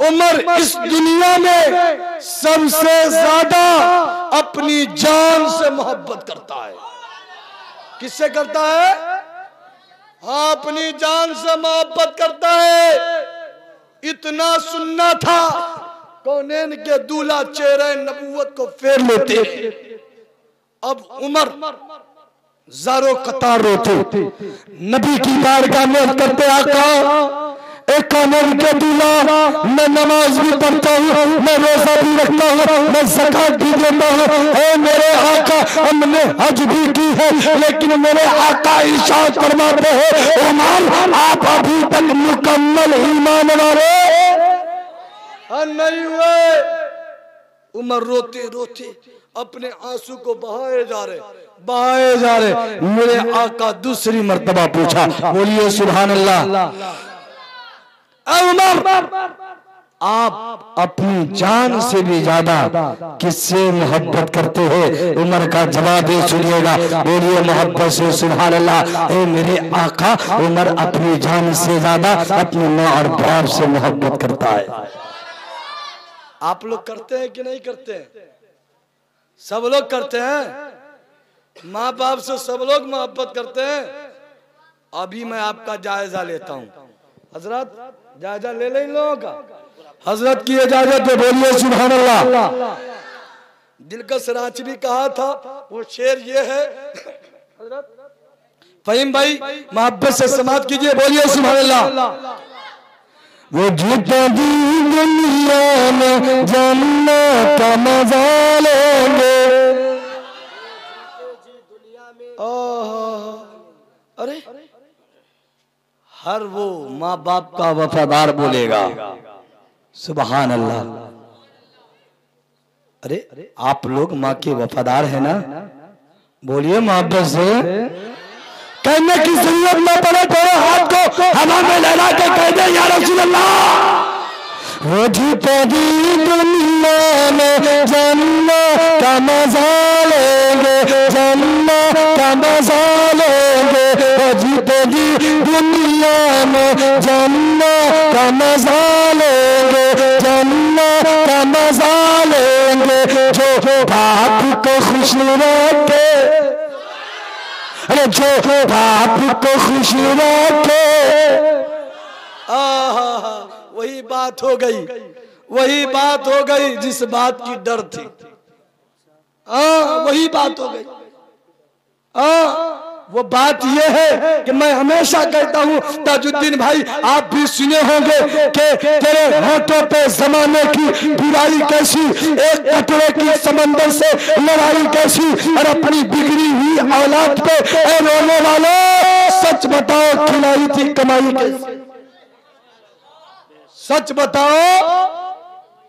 उमर इस दुनिया में सबसे ज्यादा अपनी जान से मोहब्बत करता है। किससे करता है? हाँ, अपनी जान से मोहब्बत करता है। इतना सुनना था, कौनैन के दूल्हा चेहरे नबूवत को फेर लेते। अब उमर ज़ारो कतार रोते, नबी की बारगाह में करते, आका एक कौनैन के दूल्हा, मैं नमाज भी पढ़ता हूँ, मैं रोजा भी रखता हूँ, मैं ज़कात भी देता हूँ। ऐ मेरे आका, हमने हज भी की है, लेकिन मेरे आका इरशाद फरमाते हैं, उमर आप अभी तक मुकम्मल ईमान वाले नहीं हुए। उमर रोते रोते अपने आंसू को बहाए जा रहे। मेरे आका दूसरी मर्तबा पूछा, बोलिए सुभान अल्लाह। उमर, आप अपनी जान से भी ज्यादा किससे मोहब्बत करते हैं? उमर का जवाब सुनिएगा, बोलिए मोहब्बत से सुभान अल्लाह। ए मेरे आका, उमर अपनी जान से ज्यादा अपनी माँ और बाप से मोहब्बत करता है। आप लोग करते हैं कि नहीं करते हैं? सब लोग करते हैं। माँ बाप से सब लोग मोहब्बत करते हैं। अभी मैं आपका जायजा लेता हूँ। हजरत जायजा ले लें इन लोगों का। हजरत की इजाजत है, बोलिए सुभान अल्लाह। दिलकश रांची भी कहा था, वो शेर ये है। हजरत फहीम भाई मोहब्बत से समाप्त कीजिए, बोलिए सुभान अल्लाह। वो जीता दी दुनिया में जन्नत का मजा लेंगे। अरे हर वो माँ बाप का वफादार बोलेगा सुभान अल्लाह। अरे आप लोग माँ के वफादार है ना? बोलिए मोहब्बत से। कहने की जरूरत न पड़े, थोड़े हाथ को हवा में लहरा के कह दे या रसूल अल्लाह। वो जीते दी दुनिया में जन्नत का मजा लेंगे, जन्नत का मजा लेंगे। वो जीते दी दुनिया में जन्नत का मजा लेंगे, जन्नत का मजा लेंगे। जो बाप को खुश रखे, अरे जो बाप को खुश रखे। वही बात हो गई, वही बात हो गई जिस बात की डर थी। वही बात हो गई। वो बात ये है कि मैं हमेशा कहता हूँ ताजुद्दीन भाई, आप भी सुने होंगे कि तेरे होठों पे जमाने की बुराई कैसी, एक कटोरे की समंदर से लड़ाई कैसी, और अपनी बिगड़ी हुई औलाद पे रोने वालों सच बताओ खिलाई थी कमाई कैसी? सच बताओ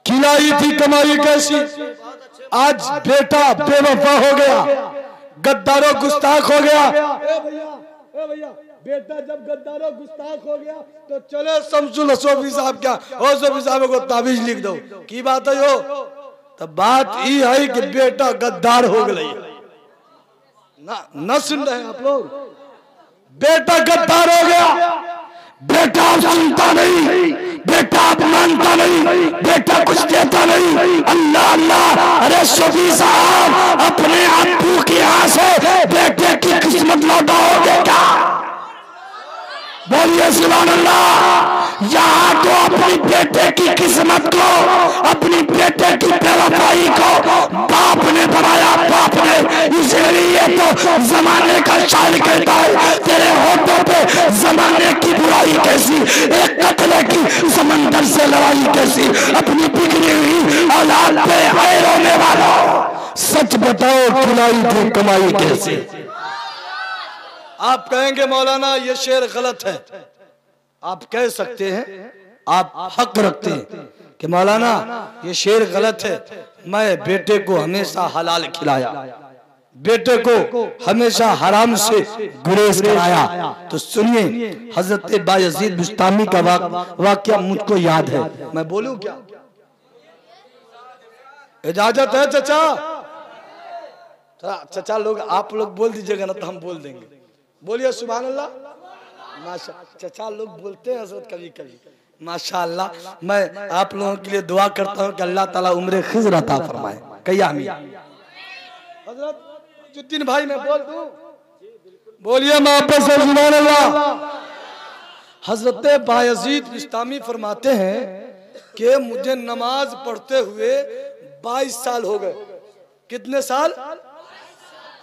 खिलाई थी कमाई कैसी? आज बेटा बेवफा हो गया, गद्दारों गुस्ताख हो गया। ए भैया बेटा जब गद्दारों गुस्ताख हो गया तो चलो शमसुल सोफी साहब क्या हो, सोफी साहब को ताबीज लिख दो। की बात है यो? तब बात ये है कि बेटा गद्दार हो गई ना। न सुन रहे आप लोग? बेटा गद्दार हो गया, बेटा सुनता नहीं, बेटा मानता नहीं, बेटा कुछ देता नहीं। अल्लाह अल्लाह। अरे शफी साहब, अपने अब्बू के यहाँ से बेटे की किस्मत लौटाओगे क्या? बोलिए सुभान अल्लाह। यहाँ तो अपनी बेटे की किस्मत को, अपनी बेटे की बेवफाई को बाप ने बनाया, बाप ने। इसलिए तो जमाने का शायर कहता है, तेरे होठों पे जमाने की बुराई कैसी, एक कतले की समंदर से लड़ाई कैसी। अपनी बिगड़ी हुई औलाद पे है रोने वालों, सच बताओ खिलाई थी कमाई कैसी। आप कहेंगे मौलाना ये शेर गलत है, आप कह सकते हैं, आप हक रखते हैं कि मौलाना ये शेर गलत है। मैं बेटे को हमेशा हलाल खिलाया, बेटे को हमेशा हराम से गुरेज कराया। तो सुनिए, हजरत बायजीद बुस्तामी का वाकया मुझको याद है। मैं बोलूं क्या? इजाजत है चचा? चचा लोग, आप लोग बोल दीजिएगा ना तो हम बोल देंगे। बोलिए सुभान अल्लाह। माशा चचा लोग बोलते हैं हजरत कभी कभी, माशाअल्लाह। मैं आप लोगों के लिए दुआ करता हूँ कि अल्लाह ताला उम्र खिज़र अता फरमाए। कहिए आमीन। हजरत जुद्दीन भाई, मैं बोल दूं? बोलिए मोहब्बत से सुभान अल्लाह। हजरत बायजीद बिस्तामी फरमाते हैं कि मुझे नमाज पढ़ते हुए 22 साल हो गए। कितने साल?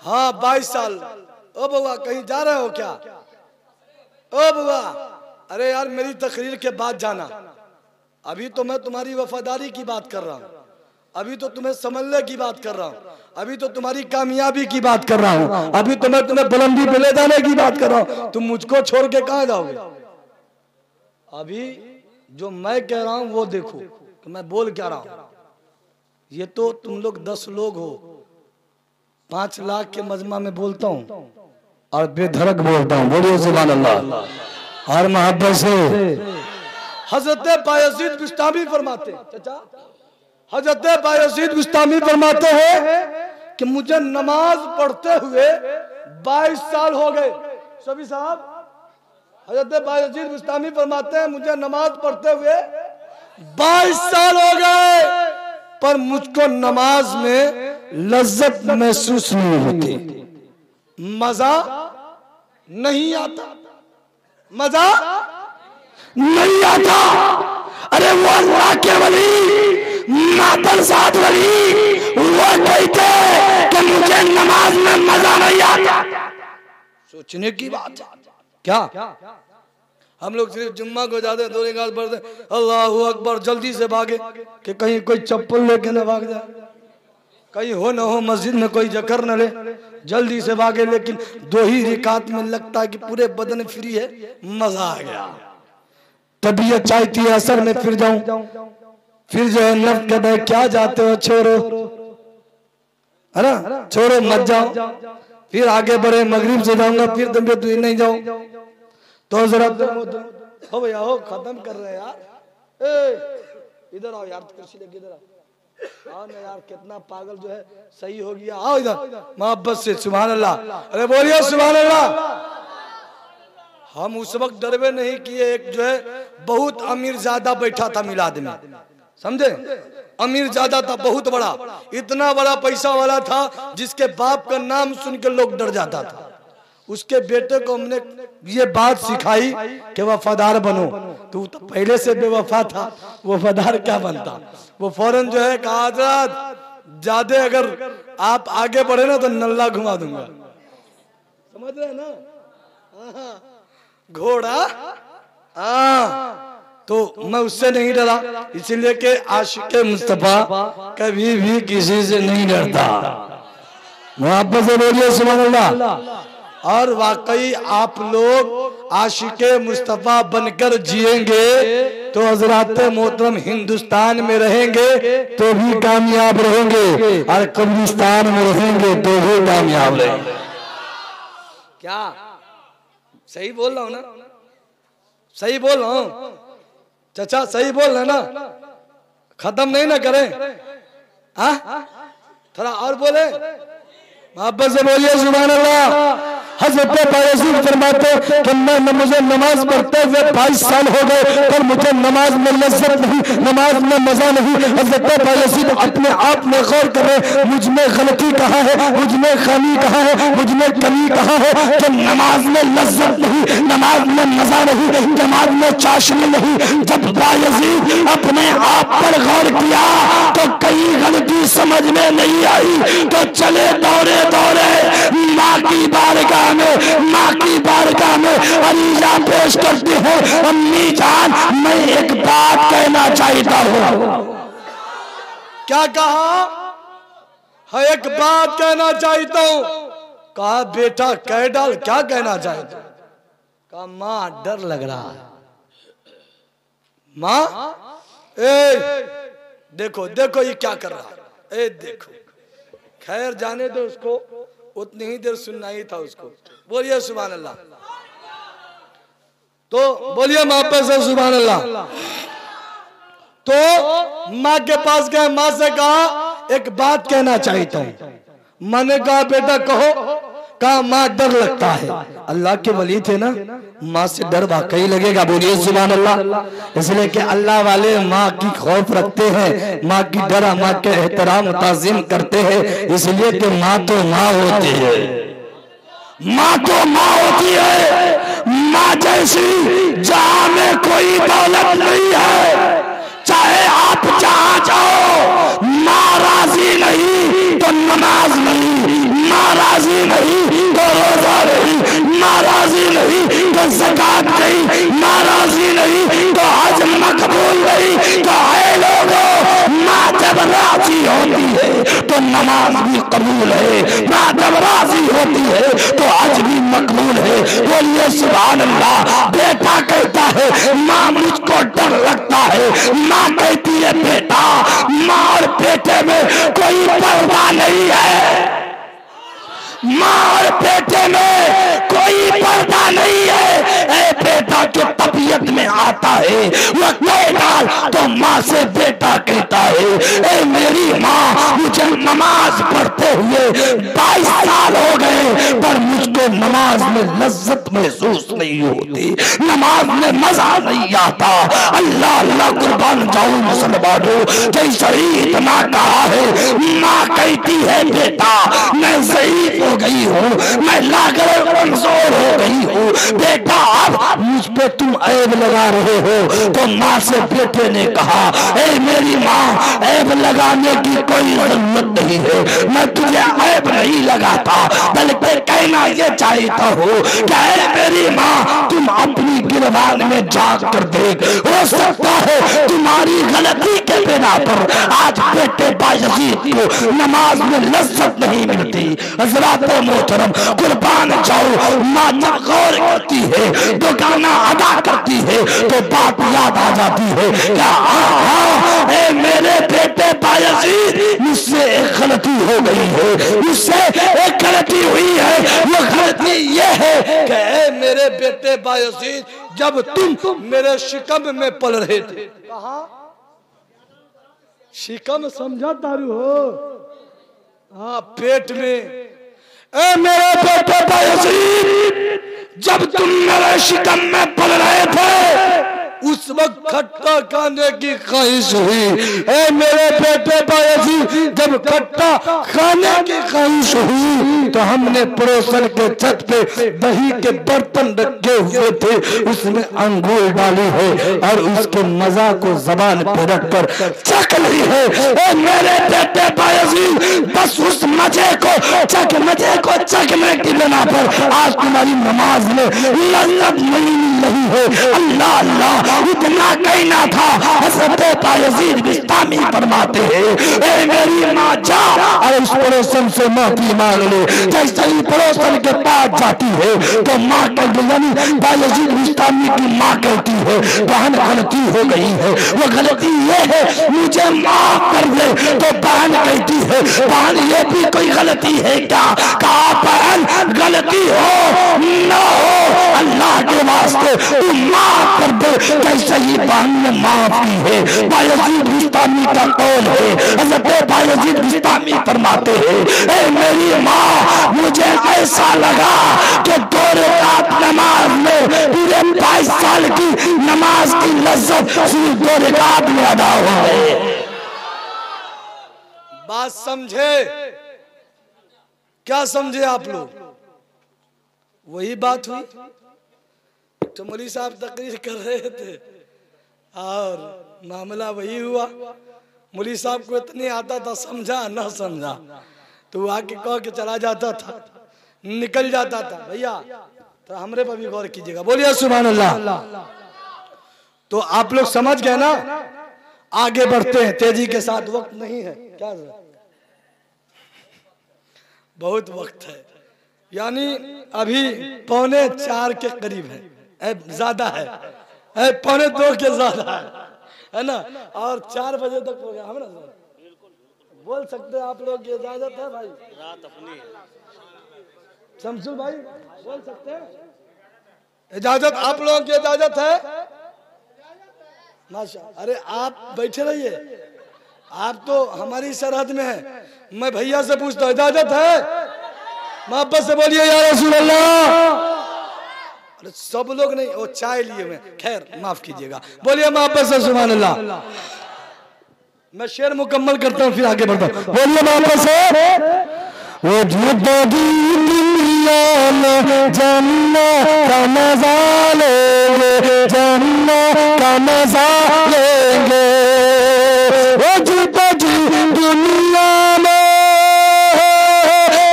हाँ 22 साल। ओ बुआ कहीं जा रहे हो क्या? ओ बुआ, अरे यार मेरी तकरीर के बाद जाना। अभी तो मैं तुम्हारी वफादारी की बात कर रहा हूँ, अभी तो तुम्हें समझने की बात कर रहा हूँ, अभी तो तुम्हारी कामयाबी की बात कर रहा हूँ, अभी तो मैं तुम्हें बुलंदी पे ले जाने की बात कर रहा हूँ। तुम मुझको छोड़ के कहाँ जाओगे? अभी जो मैं कह रहा हूँ वो देखो कि मैं बोल क्या रहा हूँ। ये तो तुम लोग 10 लोग हो, 5 लाख के मजमा में बोलता हूँ और बेधड़क बोलता हूँ। बोलिए सुभान अल्लाह और मोहब्बत से। हजरत बायजीद बिस्तामी फरमाते, चाचा हजरत बायजीद बिस्तामी फरमाते हैं कि मुझे नमाज पढ़ते हुए 22 साल हो गए। सभी साहब, हजरत बायजीद बिस्तामी फरमाते हैं मुझे नमाज पढ़ते हुए 22 साल हो गए, पर मुझको नमाज में लज्जत महसूस नहीं होती, मजा नहीं आता, मजा नहीं आता। अरे वो अल्लाह के वली, मातल साथ वली, वो कहते कि मुझे नमाज में मजा नहीं आता। सोचने की बात है क्या? हम लोग सिर्फ जुम्मा को जाते, 2 निकाल पढ़ते, अल्लाहू अकबर, जल्दी से भागे कि कहीं कोई चप्पल लेके न भाग जाए, कहीं हो न हो मस्जिद में कोई जकर न ले, जल्दी से भागे। लेकिन 2 ही रिकात में लगता है कि पूरे बदन फ्री है, मजा आ गया। तबीयत चाहती है असर में फिर जाऊं, फिर जो है नफ्स कहता है क्या जाते हो, छोड़ो, है ना, छोड़ो मत जाओ। फिर आगे बढ़े, मगरिब से जाऊंगा, फिर तबीयत नहीं जाओ तो जरा हो भैया हो, खत्म कर रहे हैं यार। इधर आओ यार, कुर्सी लेके इधर आओ ना यार, कितना पागल जो है सही हो गया। आओ इधर मोहब्बत से सुभान अल्लाह। अरे बोलिए सुभान अल्लाह। हम उस वक्त डरवे नहीं किए। एक जो है बहुत अमीर ज्यादा बैठा था मिलाद में, समझे? अमीर ज्यादा था, बहुत बड़ा, इतना बड़ा पैसा वाला था जिसके बाप का नाम सुन के लोग डर जाता था। उसके बेटे को हमने ये बात सिखाई कि वफादार बनो। तू तो पहले से बेवफा था, वफादार क्या बनता? वो फौरन जो है कहा, हज़रत ज्यादा अगर आप आगे बढ़े ना तो नल्ला घुमा दूंगा। समझ रहे ना? घोड़ा तो मैं उससे नहीं डरा, इसीलिए कि आशिक़े मुस्तफा कभी भी किसी से नहीं डरता। मोहब्बत से बोलिए सुभान अल्लाह। और वाकई आप लोग आशिक़े मुस्तफा बनकर जिएंगे तो हज़रात मोहतरम हिंदुस्तान में रहेंगे तो भी कामयाब रहेंगे, और कब्रिस्तान में रहेंगे तो भी कामयाब रहेंगे। क्या सही बोल रहा हूँ ना? सही बोल रहा हूँ चाचा, सही बोल रहे ना? खत्म नहीं ना करें? थोड़ा और बोले, मोहब्बत से बोलिए सुभान अल्लाह। हजरत बायजीद फरमाते कि मुझे नमाज पढ़ते हुए 22 साल हो गए पर मुझे नमाज में लज्जत नहीं, नमाज में मजा नहीं। हजरत बायजीद अपने आप में गौर करें, मुझ में गलती कहाँ है, मुझ में खामी कहाँ है, मुझ में कमी कहाँ है कि नमाज में लज्जत नहीं, नमाज में मजा नहीं, नमाज में चाशनी नहीं। जब बायजीद अपने आप पर गौर किया तो कई गलती समझ में नहीं आई तो चले दौड़े दौड़े माँ की बारगाह में, माँ की बारगाह में अरीजा पेश करते हैं, अम्मी जान मैं एक बात कहना चाहता हूँ। क्या कहा है? एक बात कहना चाहता हूँ। कहा बेटा कह डाल, क्या कहना चाहता हूँ? कहा माँ डर लग रहा है। माँ देखो देखो ये क्या कर रहा है, देखो। खैर जाने दो उसको, उतनी ही देर सुनना ही था उसको। बोलिए सुभान अल्लाह। तो बोलिए माँ पे से सुभान अल्लाह। तो माँ के पास गए, माँ से कहा एक बात कहना चाहता हूँ। माँ ने कहा बेटा कहो। कहा माँ डर लगता है। अल्लाह के वली थे ना, माँ से डर वाकई लगेगा। बोलिए सुभान अल्लाह। इसलिए कि अल्लाह वाले माँ की खौफ रखते हैं, माँ की डर, माँ के एहतराम ताज़ीम करते हैं। इसलिए कि माँ तो माँ होती है, माँ तो माँ होती है। माँ जैसी जहाँ में कोई दौलत नहीं है, चाहे आप जहाँ जाओ, माँ राजी नहीं तो नमाज नहीं, माँ राजी नहीं तो रोजा नहीं, माँ राजी नहीं तो ज़कात नहीं, माँ राजी नहीं तो हज मकबूल नहीं। तो है लोगों, माँ जब राजी होती है तो नमाज भी कबूल है, माँ जब राजी होती है तो हज भी मकबूल है। बोलिए सुभान अल्लाह। बेटा कहता है माँ मुझको डर लगता है, माँ कहती है बेटा माँ और बेटे में कोई पर्दा नहीं है, माँ और बेटे में कोई पर्दा नहीं है। ए बेटा जो तबीयत में आता है वो कह डाल तो माँ से बेटा कहता है ए मेरी माँ मुझे नमाज पढ़ते हुए 22 साल हो गए पर मुझको नमाज में लज्जत महसूस नहीं होती, नमाज में मजा नहीं आता। अल्लाह अल्लाह कुर्बान जाऊं मुसलमानों, जैसे ही इतना कहा है माँ कहती है बेटा मैं ज़ईफ़ हो गई हूँ, मैं लागर कमजोर हो गई हूँ, बेटा अब मुझ पे तुम ऐब लगा रहे हो। तो माँ से बेटे ने कहा ए मेरी माँ ऐब लगाने की कोई जरूरत नहीं है, मैं तुझे ऐब नहीं लगाता बल्कि कहना ये चाहता हूँ क्या है मेरी माँ तुम अपनी गिरबान में जाग कर देख, हो सकता है तुम्हारी गलती के बिना पर आज बेटे बायजीद को नमाज में लज्जत नहीं मिलती। हज़रात मोहतरम कुर्बान जाओ, माँ जब गौर करती है तो गाना अदा करती है तो बात याद आ जाती है क्या ए मेरे बेटे बायजीद मुझसे एक गलती हो गई है, मुझसे एक गलती हुई है। वो गलती ये है कि ए मेरे बेटे बायजीद जब तुम मेरे शिकम में पल रहे थे, कहा शिकम समझा तारू हो, हाँ पेट में। ए मेरे बेटे बायजीद जब तुम मेरे शिकम में पल रहे थे उस वक्त खट्टा खाने की ख्वाहिश हुई। ए मेरे बेटे बायजीद जब खट्टा खाने की ख्वाहिश हुई तो हमने पड़ोसन के छत पे दही के बर्तन रखे हुए थे, उसमें अंगूर डाली है और उसके मजा को जबान पे रखकर चख ली है। ए मेरे बेटे बायजीद बस उस मजे को चखने की बिना पर आज तुम्हारी नमाज में लज्जत नहीं मिल रही है। अल्लाह अल्लाह इतना कहना था। हज़रत बायजीद बिस्तामी फरमाते हैं ए मेरी माँ जा और उस पड़ोसन से माफी मांग ले। जैसे ही पड़ोसन के पास जाती है तो माँ के यानी बायजीद बिस्तामी की माँ कहती है बहन गलती हो गई है, वो गलती ये है मुझे माफ कर दे। तो बहन कहती है बहन ये भी कोई गलती है क्या? कहा बहन गलती हो न हो अल्लाह के वास्ते तू माफ कर दे। जैसे ही बहन ने माफ की है, बायजीद बिस्तामी का कौल है, हज़रत बायजीद बिस्तामी फरमाते हैं ए मेरी माँ मुझे ऐसा लगा कि 2 रकात नमाज में पूरे 22 साल की नमाज की लज्जत सिर्फ 2 रकात में अदा हो गई। बात समझे? क्या समझे आप लोग? वही बात हुई तो मौलवी साहब तकरीर कर रहे थे और मामला वही हुआ। मौलवी साहब को इतने आता था, समझा ना समझा तो वो आके कह के चला जाता था, निकल जाता था। भैया तो हमरे पर भी गौर कीजिएगा, बोलिए सुभान अल्लाह। तो आप लोग समझ गए ना, आगे बढ़ते हैं तेजी के साथ, वक्त नहीं है क्या? बहुत वक्त है, यानी अभी 3:45 के करीब है, ज्यादा है, 1:45 के ज्यादा है ना, और 4 बजे तक हो गया। हम ना बोल सकते हैं आप लोग, की इजाजत है भाई? रात अपनी शमसुल भाई बोल सकते हैं? इजाजत आप लोगों की इजाजत है? माशा, अरे आप बैठे रहिए, आप तो हमारी सरहद में है। मैं भैया से पूछता हूँ, इजाजत है? मोहब्बत से बोलिए या रसूल अल्लाह। अरे सब लोग नहीं, वो चाय लिए हुए, खैर माफ कीजिएगा, बोलिए मोहब्बत से सुभान अल्लाह। मैं शेर मुकम्मल करता हूँ फिर आगे बढ़ता हूँ, बोलिए मोहब्बत से। वो दुनिया में जन्नत का मजा लेंगे, जन्नत का मजा लेंगे। वो दुनिया में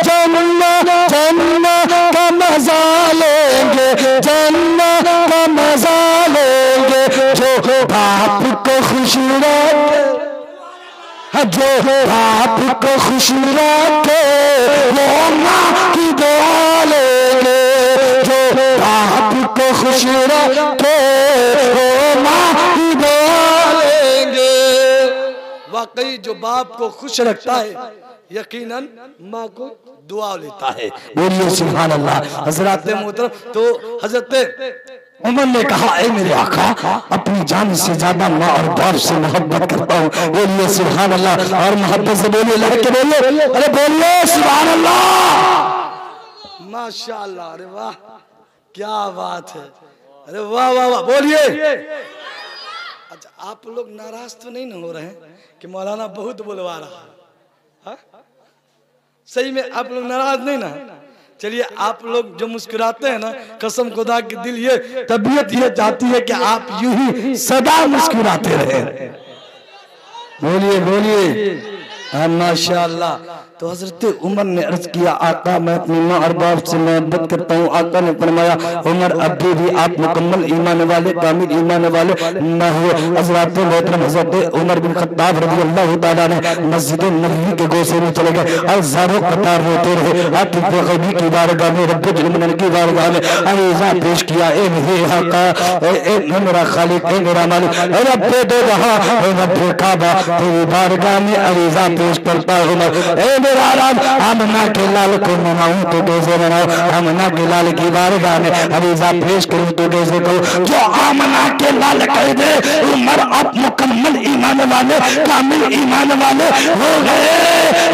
जन्नत का मजा लेंगे, जन्नत का मजा लेंगे। जो बाप को खुश रखे, जो बाप को खुश रखे, वो माँ की दुआ लेंगे। जो बाप को खुश रखे, वो माँ की दुआ लेंगे। वाकई जो बाप को खुश रखता है यकीनन माँ को दुआ लेता है, बोलिए सुभान अल्लाह। हजरत मोहतरम, तो हजरत उमर ने कहा, ऐ मेरे आका, अपनी जान से ज्यादा माँ और बाप से मोहब्बत करता हूँ, बोलिए सुभान अल्लाह। और मोहब्बत से बोलिए, लड़के बोलिए, अरे बोलिए सुभान अल्लाह। माशाअल्लाह, अरे वाह क्या बात है, अरे वाह वाह वाह, बोलिए। अच्छा, आप लोग नाराज तो नहीं न हो रहे हैं कि मौलाना बहुत बुलवा रहा है? सही में आप लोग नाराज नहीं ना? चलिए, आप लोग जो मुस्कुराते हैं ना, कसम खुदा की दिल ये तबीयत ये चाहती है कि आप यूं ही सदा मुस्कुराते रहे। बोलिए बोलिए माशाअल्लाह। तो हजरत उमर ने अर्ज किया, आका मैं अपनी माँ और बाप से मोहब्बत करता हूँ। आका ने फरमाया, उमर अभी भी आप मुकम्मल ईमान वाले, कामिल ईमान वाले न हुए। हजरत मोहतरम हजरत उमर बिन खत्ताब रज़ी अल्लाह तआला ने मस्जिद नबवी के गोशे में चले गए और ज़ारो कतार रोते रहे। आतिफ गैबी की बारगाह में, रब्बुल इल्म की बारगाह में अरीज़ा पेश किया, ए मेरे आका, ए मेरा खालिक, ए मेरा मालिक, ए रब्बे दो जहां, ए रब्बे काबा, तेरी बारगाह में अरीज़ा पेश करता हूँ। ए आमना के लाल को मनाऊं तो कैसे मनाऊं, आमना के लाल की बारगाह में अरीज़ा पेश करूं तो कैसे करूं। जो आमना के लाल कह दे, उमर अब मुकम्मल ईमान वाले, कामिल ईमान वाले हो गए।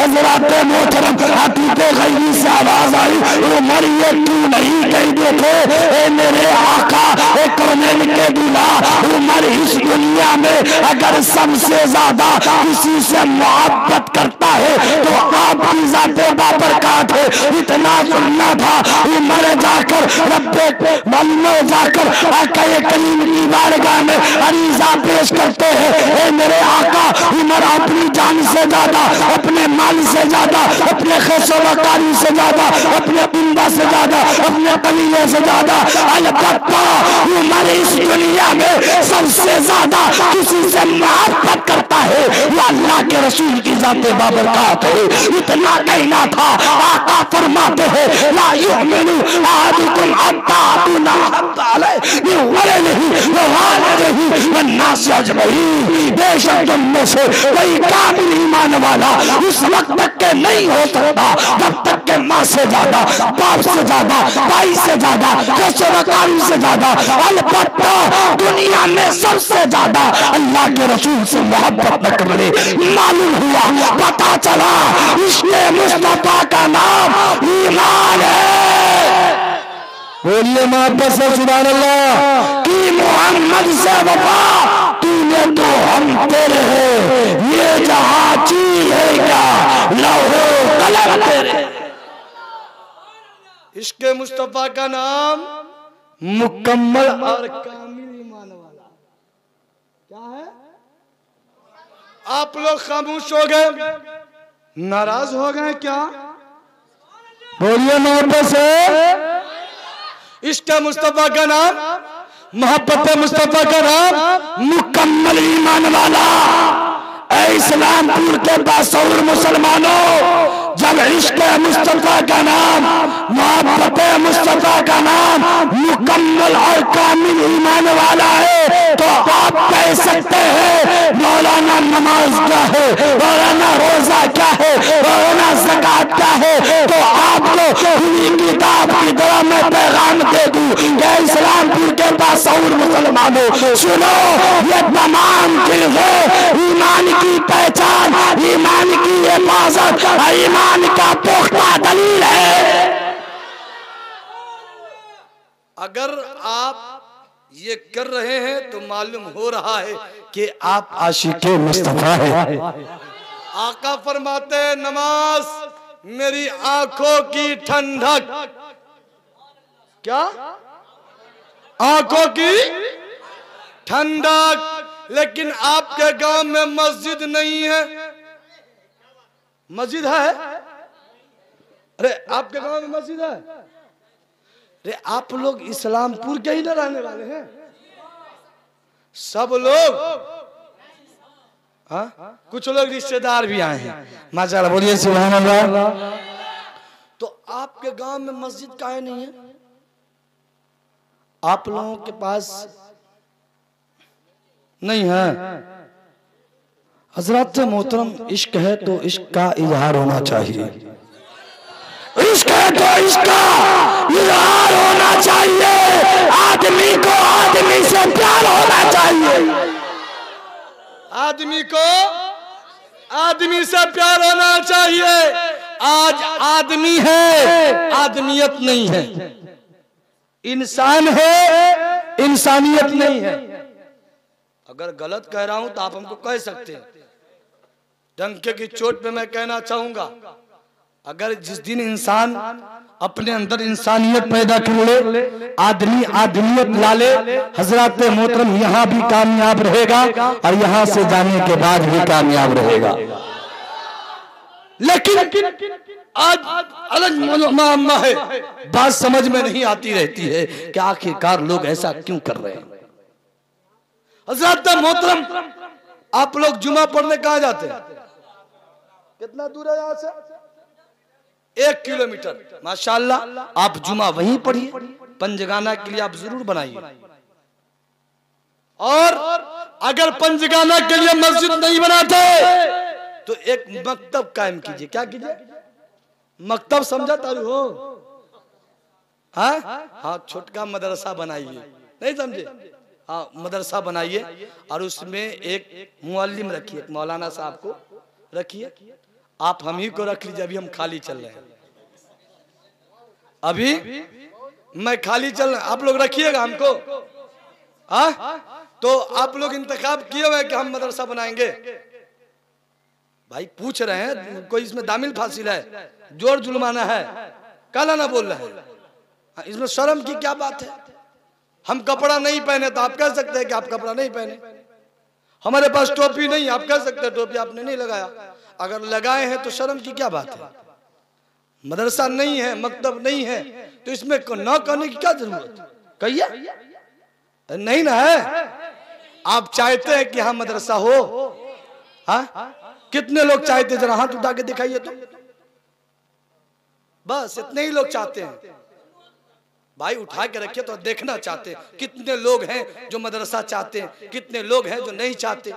हज़रात मोहतरम, आतिफ गैबी से आवाज आई, उमर ये तू नहीं कह देते, ए मेरे आका, ए कौनैन के दूल्हा, उमर इस दुनिया में अगर सबसे ज्यादा किसी से मोहब्बत करता है तो आपकी ज़ाते बाबरकात है। इतना सुनना था, उमर जाकर रब्बे मालूम जाकर आका करीम की बारगाह में अरीज़ा पेश करते हैं, ए मेरे आका, उमर अपनी जान से ज्यादा, अपने माल से ज्यादा, अपने खैसोवकारी से ज्यादा, अपने उम्दा से ज्यादा, अपने कबीले से ज्यादा, अलबत्ता उमर इस दुनिया में सबसे ज्यादा किसी से मोहब्बत करता है वो अल्लाह के रसूल की ज़ाते बाबरकात है। इतना कहना था, आका फरमाते हैं, ला युमिनु अहदुकुम हत्ता अकुना हत्ता अलैहि वलदिही व वालिदिही वन्नास अजमईन। बेशक तुम में से कोई कामिल ईमान ईमान वाला उस वक्त तक के नहीं हो सकता जब तक के माँ से ज्यादा, बाप से ज्यादा, भाई से ज्यादा, रसूलकारी से ज्यादा, अलबत्ता दुनिया में सबसे ज्यादा अल्लाह के रसूल से मोहब्बत न करे। मालूम हुआ, पता चला इसके मुस्तफा का नाम ईमान है। बोलिए मोहब्बत से सुभान अल्लाह। कि मोहम्मद से वफा तूने तो हम तेरे है, ये जहां चीज है क्या लौहो कलम तेरे। इश्क़े मुस्तफा का नाम मुकम्मल और कामिल ईमान वाला क्या है? आप लोग खामोश हो गए, नाराज हो गए क्या? बोलिए मोहब्बत से। इश्क़े मुस्तफा का नाम, मोहब्बत मुस्तफा का नाम मुकम्मल ईमान वाला। ऐ इस्लामपुर के बासौर मुसलमानों, जब इश्क़ मुस्तफा का नाम, मोहब्बत मुस्तफा का नाम मुकम्मल और कामिल ईमान वाला है तो आप कह सकते हैं मौलाना नमाज क्या है, मौलाना रोजा क्या है, मौलाना ज़कात क्या है। तो आपको उन्हीं किताब की तरह मैं पैगाम दे दूं कि इस्लामपुर के बासौर मुसलमानों सुनो, ये तमाम चीजें ईमान की पहचान, ईमान की हिफाजत, ईमान का पुख्ता दलील है। अगर आप ये कर रहे हैं तो मालूम हो रहा है कि आप आशिक़े मुस्तफा है। आका फरमाते हैं नमाज मेरी आंखों की ठंडक, क्या आंखों की ठंडक। लेकिन आपके गांव में मस्जिद नहीं है। मस्जिद है? अरे आपके गांव में मस्जिद है? अरे आप लोग इस्लामपुर के ही न रहने वाले हैं सब लोग? हाँ, कुछ लोग रिश्तेदार भी आए हैं माशाअल्लाह, बोलिए सुभान अल्लाह। तो आपके गांव में मस्जिद काहे नहीं है? आप लोगों के पास नहीं है? हजरत मोहतरम, इश्क है तो इश्क का इजहार होना चाहिए। इश्क है तो इसका इजहार होना चाहिए। आदमी को आदमी से प्यार होना चाहिए। आदमी को आदमी से प्यार होना चाहिए। आज आदमी है, आदमियत नहीं है। इंसान है, इंसानियत नहीं है। अगर गलत कह रहा हूं तो आप हमको कह सकते हैं। डंके की चोट पे मैं कहना चाहूंगा, अगर जिस दिन इंसान अपने अंदर इंसानियत पैदा कर ले, आदमी आदमियत ला ले, हजरत मोहतरम यहाँ भी कामयाब रहेगा और यहाँ से जाने के बाद भी कामयाब रहेगा। लेकिन आज अलग मामला है, बात समझ में नहीं आती रहती है कि आखिरकार लोग ऐसा क्यों कर रहे हैं। हजरत मोहतरम, आप लोग जुमा पढ़ने कहाँ जाते हैं? कितना दूर है यहाँ से? 1 किलोमीटर। माशाअल्लाह, आप जुमा वहीं पढ़िए। पंजगाना के लिए आप जरूर बनाइए। और अगर पंजगाना के लिए मस्जिद नहीं बनाते तो एक मकतब कायम कीजिए। क्या कीजिए? मकतब समझा तारू हो? हाँ, छोटका मदरसा बनाइए। नहीं समझे? हाँ, मदरसा बनाइए और उसमें एक मुअल्लिम रखिए, एक मौलाना साहब को रखिए। आप हम ही को रख लीजिए, अभी हम खाली चल रहे हैं। अभी मैं खाली चल रहा, आप लोग रखिएगा हमको। तो आप लोग इंतखाब किए हुए कि हम मदरसा बनाएंगे। भाई पूछ रहे हैं, कोई इसमें दामिल फासिल है, जोर जुलमाना है, काला ना बोल रहे हैं। इसमें शर्म की क्या बात है? हम कपड़ा नहीं पहने तो आप कह सकते हैं कि आप कपड़ा नहीं पहने। हमारे पास टोपी नहीं, आप कह सकते हैं टोपी आपने नहीं लगाया। अगर लगाए हैं तो शर्म की क्या बात है? मदरसा नहीं है, मकतब नहीं है, तो इसमें न कहने की क्या जरूरत? कहिए नहीं ना है। आप चाहते हैं कि हाँ मदरसा हो? हाँ, कितने लोग चाहते? जरा हाथ उठा के दिखाइए तो। बस इतने ही लोग चाहते हैं। भाई उठा के रखिए तो देखना चाहते हैं कितने लोग हैं जो मदरसा चाहते हैं, कितने लोग हैं जो नहीं चाहते।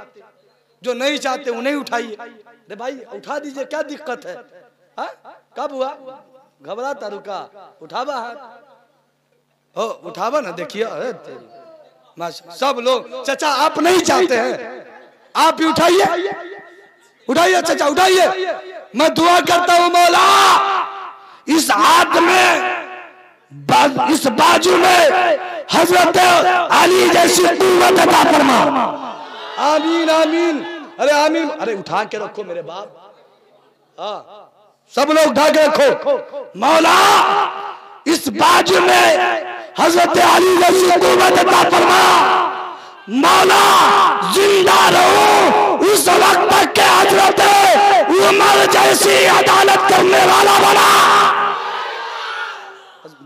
जो नहीं चाहते उन्हें उठाइए। अरे भाई उठा दीजिए, क्या दिक्कत है? कब हुआ? घबराता रुका, उठावा हाथ, ओ उठावा ना, देखिए सब लोग। चाचा आप नहीं चाहते हैं, आप भी उठाइए, उठाइए चाचा उठाइए। मैं दुआ करता हूं मौला इस हाथ में, इस बाजू में हजरत अली जैसी कुव्वत अता फरमा। आमीन आमीन, अरे आमीन। अरे उठा के रखो मेरे बाप, सब लोग उठा के रखो। मौला इस बाजू में हजरत अली जैसी कुव्वत अता फरमा। मौला जिंदा रहो उस वक्त तक के हजरत उमर जैसी अदालत करने वाला बना।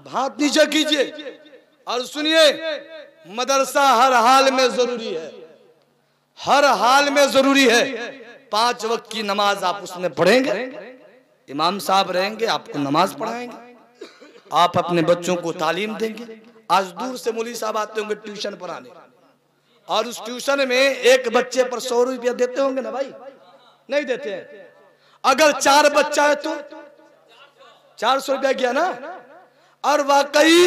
हाथ नीचे कीजिए और सुनिए, मदरसा हर हाल में जरूरी है, हर हाल में जरूरी है। 5 वक्त की नमाज आप उसमें पढ़ेंगे, इमाम साहब रहेंगे, आपको नमाज पढ़ाएंगे, आप अपने बच्चों को तालीम देंगे। आज दूर से मौलवी साहब आते होंगे ट्यूशन पढ़ाने, और उस ट्यूशन में एक बच्चे पर 100 रुपया देते होंगे ना भाई? नहीं देते हैं। अगर 4 बच्चा है तो 400 रुपया गया ना। और वाकई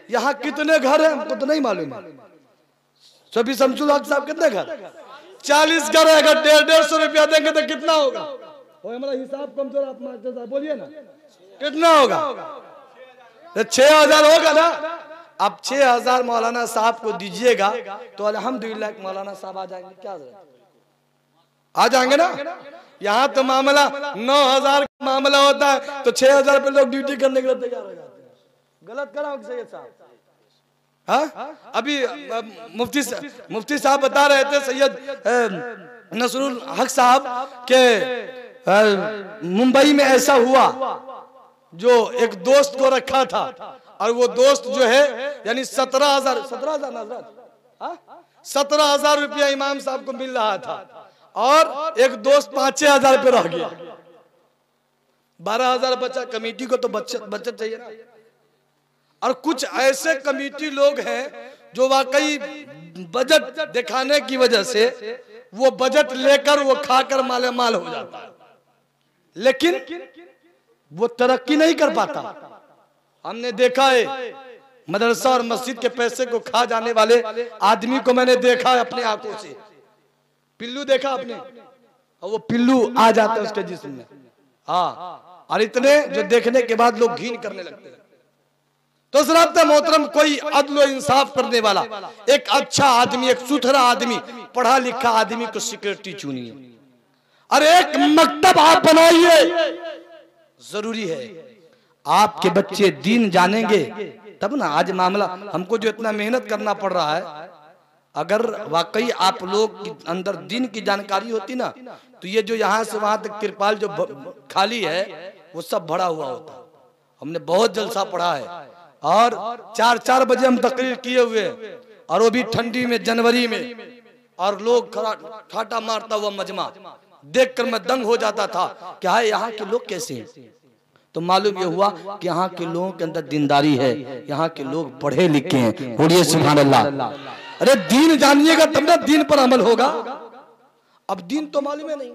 यहाँ कितने घर हैं हमको तो नहीं मालूम है। सभी शमसुल हक साहब कितने घर? 40 घर है। अगर 150 रुपया देंगे तो कितना होगा? हमारा हिसाब कमजोर, आप मास्टर साहब बोलिए ना, कितना होगा? 6000 होगा ना। आप 6000 मौलाना साहब को दीजिएगा तो अल्हम्दुलिल्लाह मौलाना साहब आ जाएंगे। क्या आ जाएंगे ना। यहाँ तो मामला 9000 का मामला होता है तो 6000 पे लोग ड्यूटी करने के लिए तैयार हो जाते हैं। गलत करा सैयद साहब? हाँ, अभी मुफ्ती साहब बता रहे थे, सैयद नसरुल हक साहब के मुंबई में ऐसा हुआ, जो एक दोस्त को रखा था और वो दोस्त जो है यानी 17,000 17,000 रुपया इमाम साहब को मिल रहा था, और एक दोस्त 5-6 हजार पे रह गया। 12,000 बचा। कमेटी को तो बचत चाहिए ना। और कुछ ऐसे कमेटी लोग हैं जो वाकई बजट दिखाने की वजह से वो बजट लेकर वो खाकर माले माल हो जाता है, लेकिन वो तरक्की नहीं कर पाता। हमने देखा है मदरसा और मस्जिद के पैसे को खा जाने वाले आदमी को मैंने देखा है अपने आंखों से। पिल्लू देखा आपने? और वो पिल्लू आ जाता है उसके जिस्म में। हाँ, और इतने जो देखने के बाद लोग घिन करने लगते हैं। तो सराबता मोहतरम, कोई अदल इंसाफ करने वाला एक अच्छा आदमी, एक सुथरा आदमी, पढ़ा लिखा आदमी को सिक्योरिटी चुनिए। अरे एक मकतब आप बनाइए, जरूरी है। आपके बच्चे दीन जानेंगे तब ना। आज मामला हमको जो इतना मेहनत करना पड़ रहा है, अगर वाकई आप लोग के अंदर दीन की जानकारी होती ना, तो ये जो यहाँ से वहां तक तिरपाल जो खाली है वो सब भरा हुआ होता। हमने बहुत जलसा पढ़ा है, और 4-4 बजे हम तकरीर किए हुए, और वो भी ठंडी में, जनवरी में, और लोग ठाटा मारता हुआ मजमा देखकर मैं दंग हो जाता था। क्या है यहाँ के लोग कैसे हैं? तो मालूम ये हुआ कि यहाँ के लोगों के अंदर दीनदारी है, यहाँ के लोग पढ़े लिखे हैं। बोलिए सुभान अल्लाह। अरे दीन जानिएगा तब ना दीन पर अमल होगा। अब दीन तो मालूम है नहीं।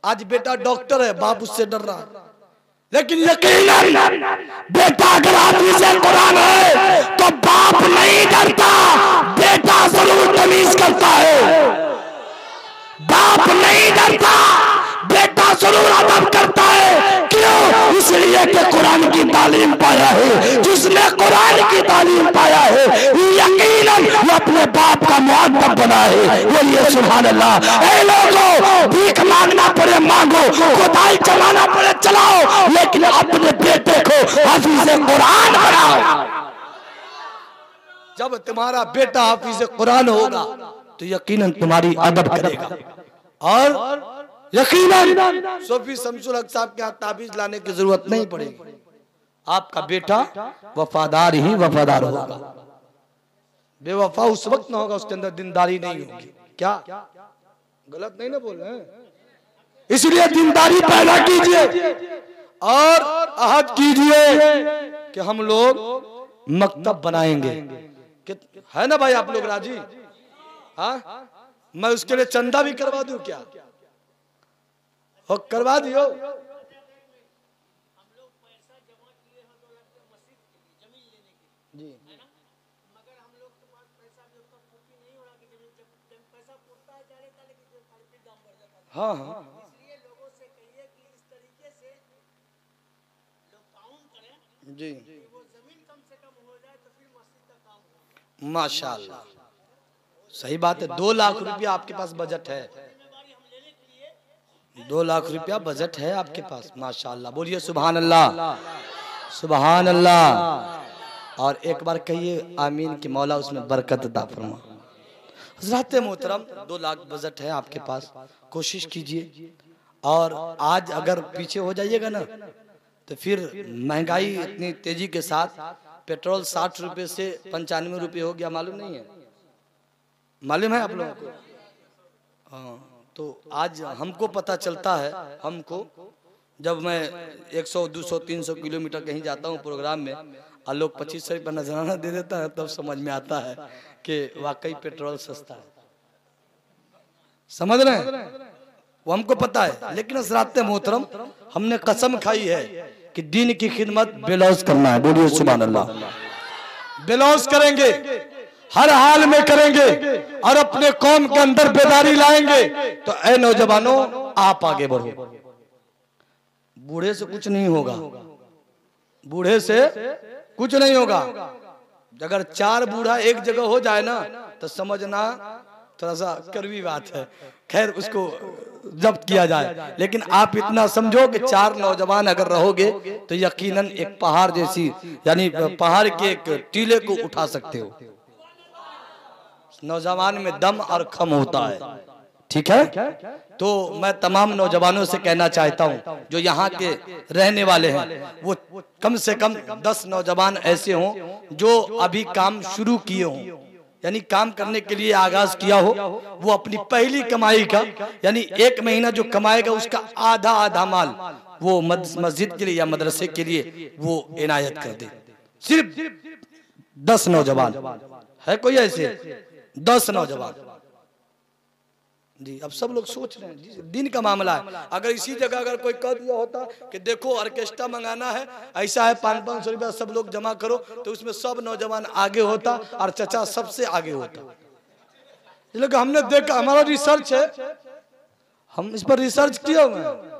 आज बेटा डॉक्टर है, बाप उससे डर रहा है, लेकिन यकीनन बेटा अगर हाफिज़ कुरान है तो बाप नहीं डरता, बेटा जरूर तमीज करता है। बाप नहीं डरता, बेटा जरूर अदब करता है। क्यों? इसलिए कि कुरान की तालीम पाया है। जिसने कुरान की तालीम पाया है यकीनन वो अपने बाप का मुअद्दब बना है। बोलिए सुभान अल्लाह। ऐ लोगों, भीख मांगना पड़े मांगो, कोताही चलाना पड़े चलाओ, लेकिन अपने बेटे को हाफिज़ कुरान बनाओ। जब तुम्हारा बेटा हाफिज़ कुरान होगा तो यकीनन तुम्हारी अदब करेगा, और यकीनन सूफी शमसुल हक साहब के यहाँ ताबीज लाने की जरूरत नहीं पड़ेगी। आपका बेटा वफादार ही वफादार होगा। बेवफा उस वक्त ना होगा उसके अंदर दीनदारी नहीं होगी। क्या गलत नहीं ना बोल रहे हैं? इसलिए दीनदारी पैदा कीजिए और अहद कीजिए कि हम लोग मकतब बनाएंगे। है ना भाई? आप लोग राजी? हाँ, मैं उसके लिए चंदा भी करवा दूं क्या? हो करवा दियो। जी हाँ हाँ जी माशाल्लाह सही बात है। 2 लाख रुपया आपके पास बजट है, 2 लाख रुपया बजट है आपके पास, माशाल्लाह। बोलिए सुभान अल्लाह, सुभान अल्लाह। और एक बार कहिए आमीन कि मौला उसमें बरकत अता फरमा। हज़रात मोहतरम 2 लाख बजट है आपके पास, कोशिश कीजिए। और आज अगर पीछे हो जाइएगा ना तो फिर महंगाई इतनी तेजी के साथ पेट्रोल 60 रुपए से 95 रुपए हो गया, मालूम नहीं है? मालूम है आप लोगों को? हाँ, तो आज हमको पता चलता है, हमको जब मैं 100 200 300 किलोमीटर कहीं जाता हूँ प्रोग्राम में और लोग 25 रुपये नजराना दे देता है, तब समझ में आता है कि वाकई पेट्रोल सस्ता है। समझ रहे हैं? वो हमको पता है, लेकिन हज़रात मोहतरम हमने कसम खाई है कि दीन की खिदमत बेलौस करना है। बोलिए सुभान अल्लाह। बेलौस करेंगे, हर हाल में करेंगे और अपने कौम के अंदर बेदारी लाएंगे। तो ऐ नौजवानों आप आगे बढ़ो। बूढ़े से कुछ नहीं होगा, बूढ़े से कुछ नहीं होगा। अगर 4 बूढ़ा एक जगह हो जाए ना तो समझना थोड़ा सा कड़वी बात है, खैर उसको जब्त किया जाए। लेकिन आप इतना समझो कि 4 नौजवान अगर रहोगे तो यकीनन एक पहाड़ जैसी, यानी पहाड़ के एक टीले को उठा सकते हो। नौजवान में दम और खम होता है, ठीक है? तो मैं तमाम नौजवानों से कहना चाहता हूं जो यहाँ के रहने वाले हैं, वो कम से कम 10 नौजवान ऐसे हों जो अभी काम शुरू किए हों, यानी काम करने के लिए आगाज किया हो। वो अपनी पहली कमाई का, यानी 1 महीना जो कमाएगा उसका आधा आधा माल वो मस्जिद के लिए या मदरसे के लिए वो इनायत कर दे। सिर्फ 10 नौजवान है, कोई ऐसे 10 नौजवान जी। अब सब लोग सोच रहे हैं दिन का मामला है। अगर इसी जगह अगर कोई कह दिया होता कि देखो ऑर्केस्ट्रा मंगाना है, ऐसा है 500-500 रुपया सब लोग जमा करो, तो उसमें सब नौजवान आगे होता और चचा सबसे आगे होता। इसलिए हमने देखा, हमारा रिसर्च है, हम इस पर रिसर्च किया हुआ है।